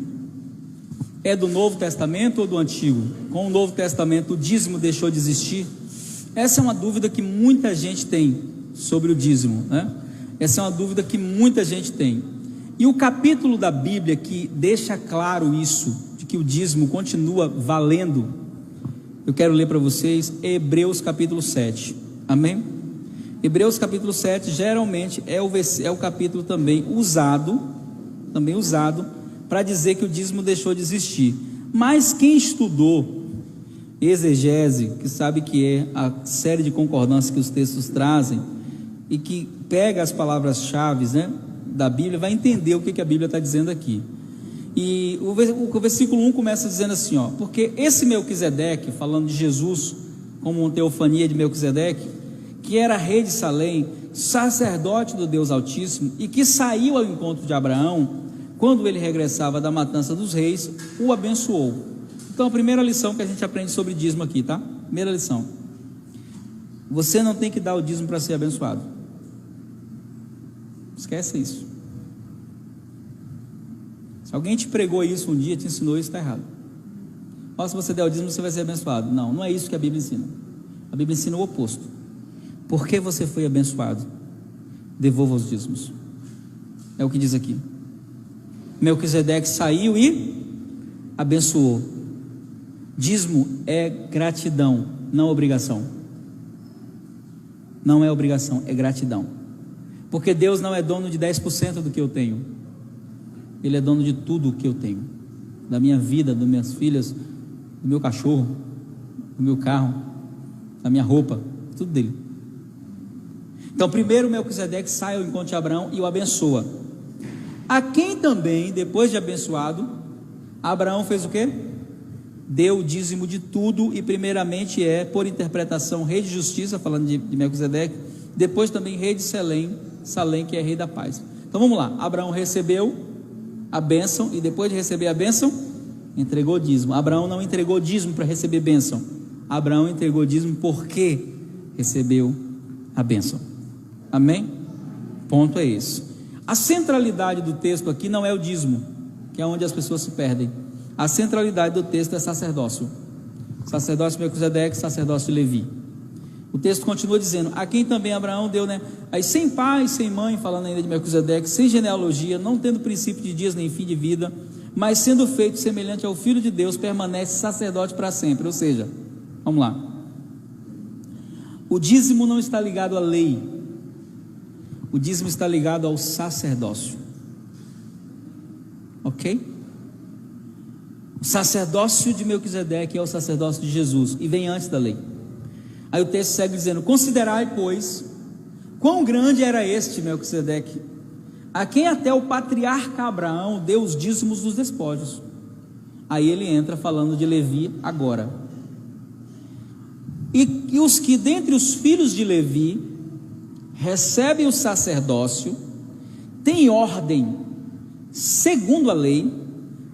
é do Novo Testamento ou do Antigo? Com o Novo Testamento o dízimo deixou de existir? Essa é uma dúvida que muita gente tem sobre o dízimo, né? Essa é uma dúvida que muita gente tem, e o capítulo da Bíblia que deixa claro isso, de que o dízimo continua valendo, eu quero ler para vocês, Hebreus capítulo 7, amém? Hebreus capítulo 7 geralmente é o capítulo também usado para dizer que o dízimo deixou de existir, mas quem estudou exegese, que sabe que é a série de concordâncias que os textos trazem, e que pega as palavras-chave, né, da Bíblia, vai entender o que a Bíblia está dizendo aqui. E o versículo 1 começa dizendo assim, ó: porque esse Melquisedeque, falando de Jesus como uma teofania de Melquisedeque, que era rei de Salém, sacerdote do Deus Altíssimo, e que saiu ao encontro de Abraão quando ele regressava da matança dos reis, o abençoou. Então a primeira lição que a gente aprende sobre dízimo aqui, tá? Primeira lição: você não tem que dar o dízimo para ser abençoado. Esquece isso. Se alguém te pregou isso um dia, te ensinou isso, está errado. Ó, se você der o dízimo, você vai ser abençoado. Não, não é isso que a Bíblia ensina. A Bíblia ensina o oposto. Porque você foi abençoado, devolva os dízimos. É o que diz aqui. Melquisedeque saiu e abençoou. Dízimo é gratidão, não obrigação. Não é obrigação, é gratidão. Porque Deus não é dono de 10% do que eu tenho. Ele é dono de tudo o que eu tenho. Da minha vida, das minhas filhas, do meu cachorro, do meu carro, da minha roupa, tudo dele. Então primeiro Melquisedeque sai ao encontro de Abraão e o abençoa. A quem também, depois de abençoado, Abraão fez o quê? Deu o dízimo de tudo, e primeiramente por interpretação, rei de justiça, falando de Melquisedeque, depois também rei de Salém, que é rei da paz. Então vamos lá, Abraão recebeu a bênção, e depois de receber a bênção, entregou o dízimo. Abraão não entregou dízimo para receber bênção, Abraão entregou dízimo porque recebeu a bênção, amém? Ponto é esse. A centralidade do texto aqui não é o dízimo, que é onde as pessoas se perdem. A centralidade do texto é sacerdócio. Sacerdócio de Melquisedeque, sacerdócio de Levi. O texto continua dizendo: a quem também Abraão deu, né? Aí sem pai, sem mãe, falando ainda de Melquisedeque, sem genealogia, não tendo princípio de dias nem fim de vida, mas sendo feito semelhante ao Filho de Deus, permanece sacerdote para sempre. Ou seja, vamos lá, o dízimo não está ligado à lei, o dízimo está ligado ao sacerdócio, ok? O sacerdócio de Melquisedeque é o sacerdócio de Jesus, e vem antes da lei. Aí o texto segue dizendo: considerai, pois, quão grande era este Melquisedeque, a quem até o patriarca Abraão deu os dízimos dos despojos. Aí ele entra falando de Levi agora. E os que dentre os filhos de Levi recebem o sacerdócio, têm ordem, segundo a lei,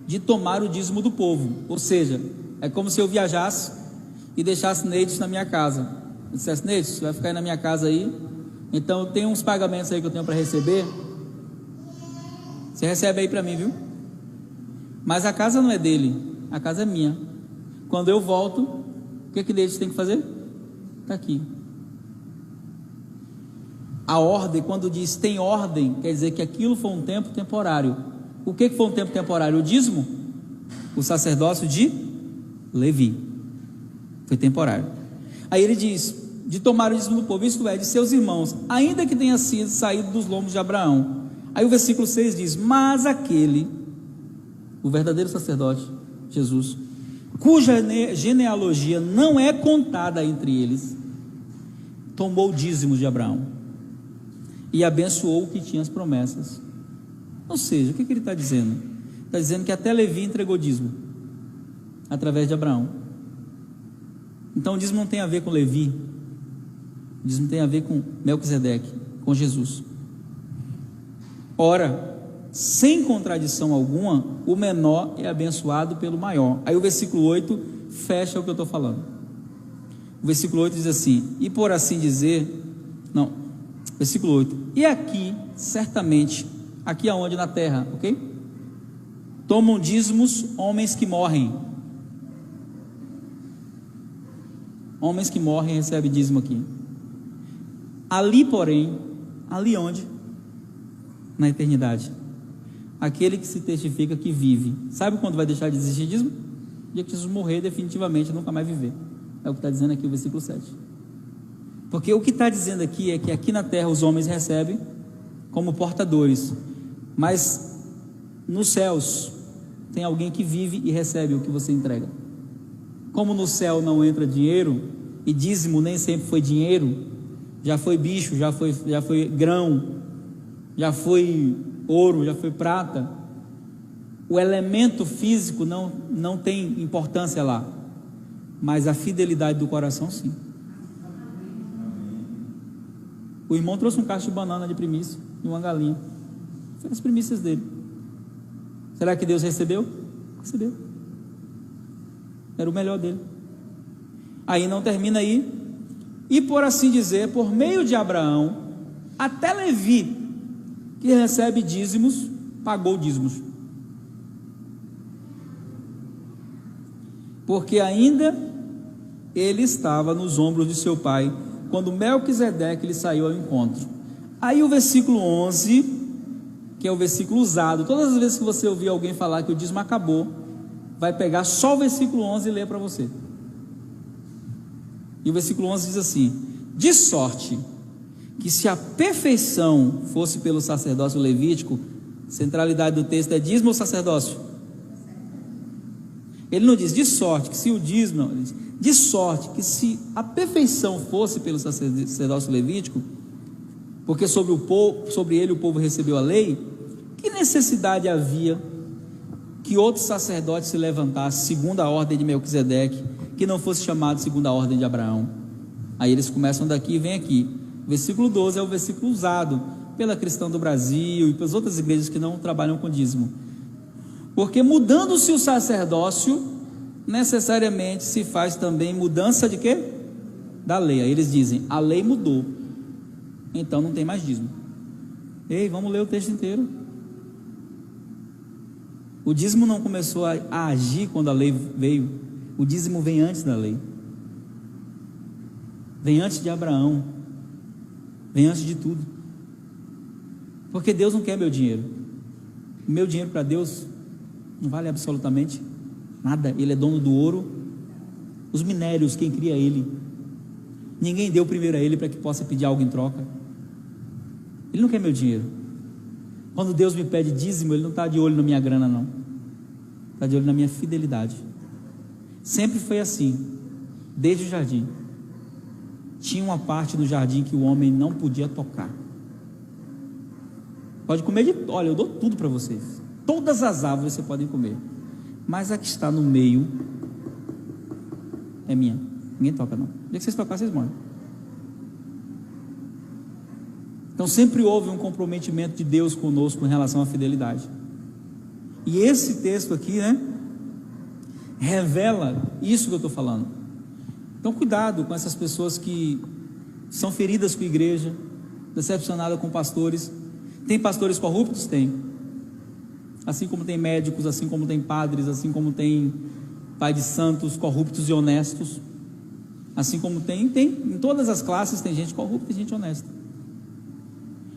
de tomar o dízimo do povo. Ou seja, é como se eu viajasse e deixasse Neides na minha casa. Eu dissesse: Neides, você vai ficar aí na minha casa aí, então tem uns pagamentos aí que eu tenho para receber, você recebe aí para mim, viu? Mas a casa não é dele, a casa é minha. Quando eu volto, o que Neides tem que fazer? Está aqui. A ordem, quando diz tem ordem, quer dizer que aquilo foi um tempo temporário. O que foi um tempo temporário? O dízimo? O sacerdócio de Levi foi temporário. Aí ele diz: de tomar o dízimo do povo, isto é, de seus irmãos, ainda que tenha sido saído dos lombos de Abraão. Aí o versículo 6 diz: mas aquele, o verdadeiro sacerdote, Jesus, cuja genealogia não é contada entre eles, tomou o dízimo de Abraão e abençoou o que tinha as promessas. Ou seja, o que ele está dizendo? Está dizendo que até Levi entregou dízimo, através de Abraão. Então o dízimo não tem a ver com Levi, o dízimo tem a ver com Melquisedeque, com Jesus. Ora, sem contradição alguma, o menor é abençoado pelo maior. Aí o versículo 8 fecha o que eu estou falando. O versículo 8 diz assim, e por assim dizer, não, versículo 8, e aqui, certamente, aqui aonde? Na terra, ok? Tomam dízimos homens que morrem. Homens que morrem recebem dízimo aqui. Ali, porém, ali onde? Na eternidade. Aquele que se testifica que vive. Sabe quando vai deixar de existir dízimo? O dia que Jesus morrer definitivamente, nunca mais viver. É o que está dizendo aqui o versículo 7. Porque o que está dizendo aqui é que aqui na terra os homens recebem como portadores, mas nos céus tem alguém que vive e recebe o que você entrega. Como no céu não entra dinheiro, e dízimo nem sempre foi dinheiro, já foi bicho, já foi grão, já foi ouro, já foi prata, o elemento físico não tem importância lá, mas a fidelidade do coração sim. O irmão trouxe um cacho de banana de primícia e uma galinha, foi as primícias dele. Será que Deus recebeu? Recebeu. Era o melhor dele. Aí não termina aí. E por assim dizer, por meio de Abraão, até Levi, que recebe dízimos, pagou dízimos. Porque ainda ele estava nos ombros de seu pai, quando Melquisedeque lhe saiu ao encontro. Aí o versículo 11, que é o versículo usado, todas as vezes que você ouvir alguém falar que o dízimo acabou, vai pegar só o versículo 11 e ler para você. E o versículo 11 diz assim: de sorte que se a perfeição fosse pelo sacerdócio levítico, centralidade do texto é dízimo ou sacerdócio? Ele não diz de sorte que se o dízimo, não, ele diz, de sorte que se a perfeição fosse pelo sacerdócio levítico, porque sobre ele o povo recebeu a lei, que necessidade havia que outro sacerdote se levantasse segundo a ordem de Melquisedeque, que não fosse chamado segundo a ordem de Abraão? Aí eles começam daqui e vêm aqui. O versículo 12 é o versículo usado pela Cristã do Brasil e pelas outras igrejas que não trabalham com dízimo. Porque mudando-se o sacerdócio, necessariamente se faz também mudança de quê? Da lei. Aí eles dizem, a lei mudou, então não tem mais dízimo. Ei, vamos ler o texto inteiro. O dízimo não começou a agir quando a lei veio. O dízimo vem antes da lei, vem antes de Abraão, vem antes de tudo. Porque Deus não quer meu dinheiro. O meu dinheiro para Deus não vale absolutamente nada. Ele é dono do ouro, os minérios, quem cria Ele. Ninguém deu primeiro a Ele para que possa pedir algo em troca. Ele não quer meu dinheiro. Quando Deus me pede dízimo, Ele não está de olho na minha grana, não. Está de olho na minha fidelidade. Sempre foi assim, desde o jardim. Tinha uma parte do jardim que o homem não podia tocar. Pode comer olha, eu dou tudo para vocês. Todas as árvores vocês podem comer, mas a que está no meio é minha. Ninguém toca não. O dia que vocês tocar, vocês morrem. Então sempre houve um comprometimento de Deus conosco em relação à fidelidade. E esse texto aqui, revela isso que eu estou falando. Então cuidado com essas pessoas que são feridas com a igreja, decepcionadas com pastores. Tem pastores corruptos? Tem. Assim como tem médicos, assim como tem padres, assim como tem pai de santos corruptos e honestos. Assim como tem em todas as classes tem gente corrupta e gente honesta.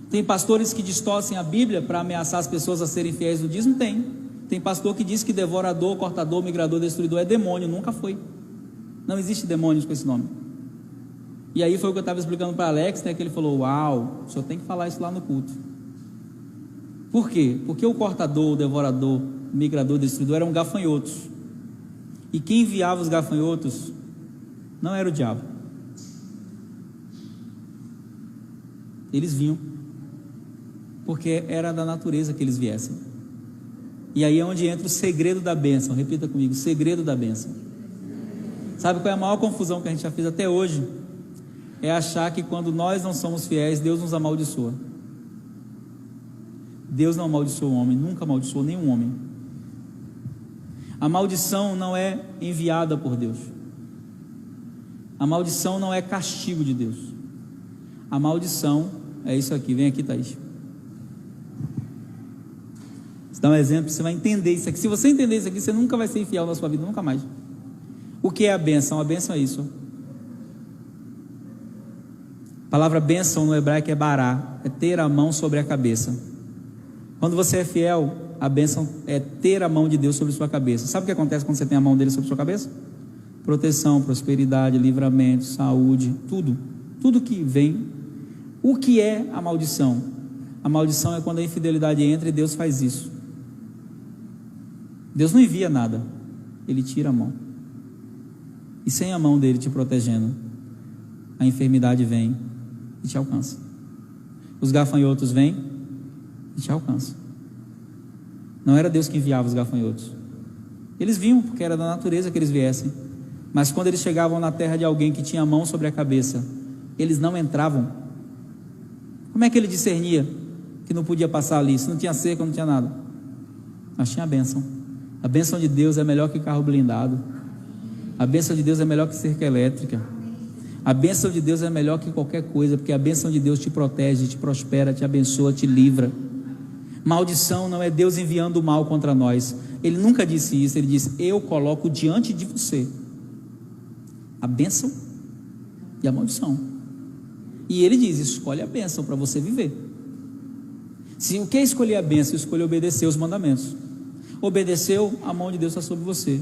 Tem pastores que distorcem a Bíblia para ameaçar as pessoas a serem fiéis no dízimo? Tem pastor que diz que devorador, cortador, migrador, destruidor é demônio. Nunca foi. Não existe demônios com esse nome. E aí foi o que eu estava explicando para Alex, que ele falou, uau, o senhor tem que falar isso lá no culto. Por quê? Porque o cortador, o devorador, o migrador, o destruidor eram gafanhotos. E quem enviava os gafanhotos não era o diabo. Eles vinham porque era da natureza que eles viessem. E aí é onde entra o segredo da bênção. Repita comigo, segredo da bênção. Sabe qual é a maior confusão que a gente já fez até hoje? É achar que quando nós não somos fiéis, Deus nos amaldiçoa. Deus não amaldiçoa o homem, nunca amaldiçoou nenhum homem. A maldição não é enviada por Deus. A maldição não é castigo de Deus. A maldição é isso aqui. Vem aqui, Thaís. Vou dar um exemplo, você vai entender isso aqui. Se você entender isso aqui, você nunca vai ser infiel na sua vida, nunca mais. O que é a bênção? A bênção é isso. A palavra bênção no hebraico é bará, é ter a mão sobre a cabeça. Quando você é fiel, a bênção é ter a mão de Deus sobre sua cabeça. Sabe o que acontece quando você tem a mão dele sobre sua cabeça? Proteção, prosperidade, livramento, saúde, tudo. Tudo que vem. O que é a maldição? A maldição é quando a infidelidade entra e Deus faz isso. Deus não envia nada, Ele tira a mão. E sem a mão dele te protegendo, a enfermidade vem e te alcança. Os gafanhotos vêm e te alcançam. Não era Deus que enviava os gafanhotos. Eles vinham porque era da natureza que eles viessem. Mas quando eles chegavam na terra de alguém que tinha a mão sobre a cabeça, eles não entravam. Como é que ele discernia que não podia passar ali? Se não tinha cerca, não tinha nada. Mas tinha a bênção. A bênção de Deus é melhor que carro blindado. A bênção de Deus é melhor que cerca elétrica. A bênção de Deus é melhor que qualquer coisa, porque a bênção de Deus te protege, te prospera, te abençoa, te livra. Maldição não é Deus enviando o mal contra nós. Ele nunca disse isso. Ele disse: eu coloco diante de você a bênção e a maldição. E ele diz: escolhe a bênção para você viver. Se o que é escolher a bênção? Escolher obedecer os mandamentos. Obedeceu, a mão de Deus está sobre você.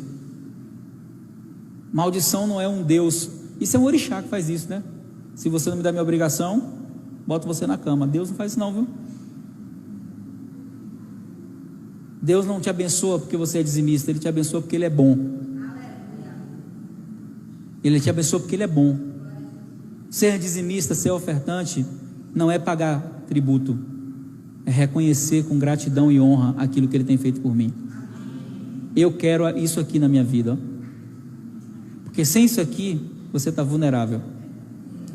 Maldição não é um Deus. Isso é um orixá que faz isso, né? Se você não me dá minha obrigação, boto você na cama. Deus não faz isso não, viu? Deus não te abençoa porque você é dizimista. Ele te abençoa porque Ele é bom. Ele te abençoa porque Ele é bom. Ser dizimista, ser ofertante, não é pagar tributo, é reconhecer com gratidão e honra aquilo que Ele tem feito por mim. Eu quero isso aqui na minha vida, porque sem isso aqui você está vulnerável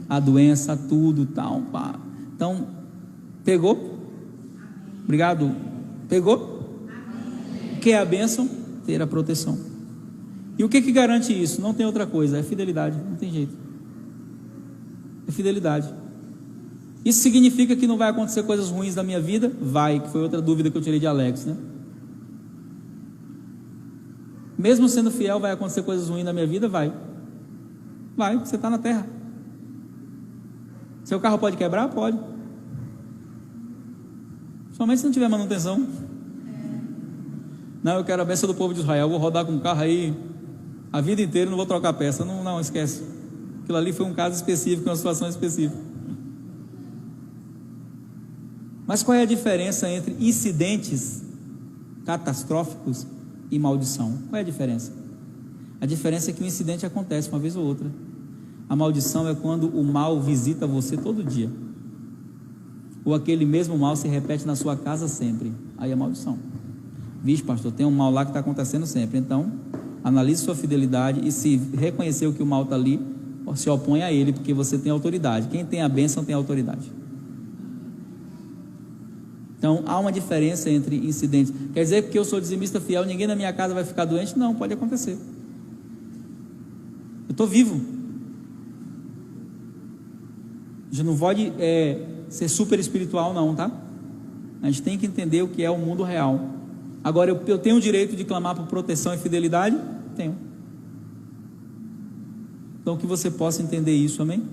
a doença, a tudo, tal, pá. Então, pegou? Obrigado. Pegou? O que é a bênção? Ter a proteção. E o que garante isso? Não tem outra coisa, é fidelidade, não tem jeito. É fidelidade. Isso significa que não vai acontecer coisas ruins na minha vida? Vai, que foi outra dúvida que eu tirei de Alex, né? Mesmo sendo fiel, vai acontecer coisas ruins na minha vida? Vai, você está na terra. Seu carro pode quebrar? Pode. Somente se não tiver manutenção. Não, eu quero a bênção do povo de Israel, eu vou rodar com um carro aí a vida inteira, não vou trocar peça. Não, esquece. Aquilo ali foi um caso específico, uma situação específica. Mas qual é a diferença entre incidentes catastróficos e maldição? Qual é a diferença? A diferença é que o incidente acontece uma vez ou outra. A maldição é quando o mal visita você todo dia, ou aquele mesmo mal se repete na sua casa sempre. Aí é maldição. Vixe, pastor, tem um mal lá que está acontecendo sempre. Então, analise sua fidelidade e, se reconhecer que o mal está ali, se opõe a ele, porque você tem autoridade. Quem tem a bênção tem autoridade. Então, há uma diferença entre incidentes. Quer dizer que porque eu sou dizimista fiel, ninguém na minha casa vai ficar doente? Não, pode acontecer. Eu estou vivo. A gente não pode ser super espiritual não, tá? A gente tem que entender o que é o mundo real. Agora, eu tenho o direito de clamar por proteção e fidelidade? Tenho. Então, que você possa entender isso, amém?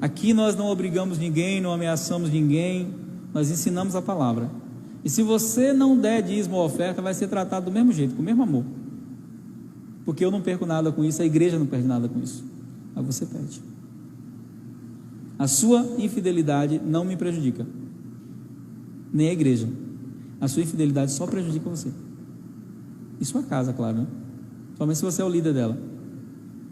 Aqui nós não obrigamos ninguém, não ameaçamos ninguém, nós ensinamos a palavra. E se você não der dízimo ou oferta, vai ser tratado do mesmo jeito, com o mesmo amor. Porque eu não perco nada com isso, a igreja não perde nada com isso. Mas você perde. A sua infidelidade não me prejudica, nem a igreja. A sua infidelidade só prejudica você e sua casa, claro, né? Somente se você é o líder dela.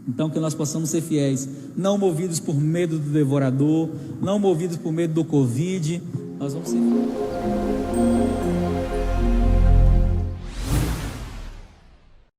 Então, que nós possamos ser fiéis, não movidos por medo do devorador, não movidos por medo do Covid. Nós vamos ser fiéis.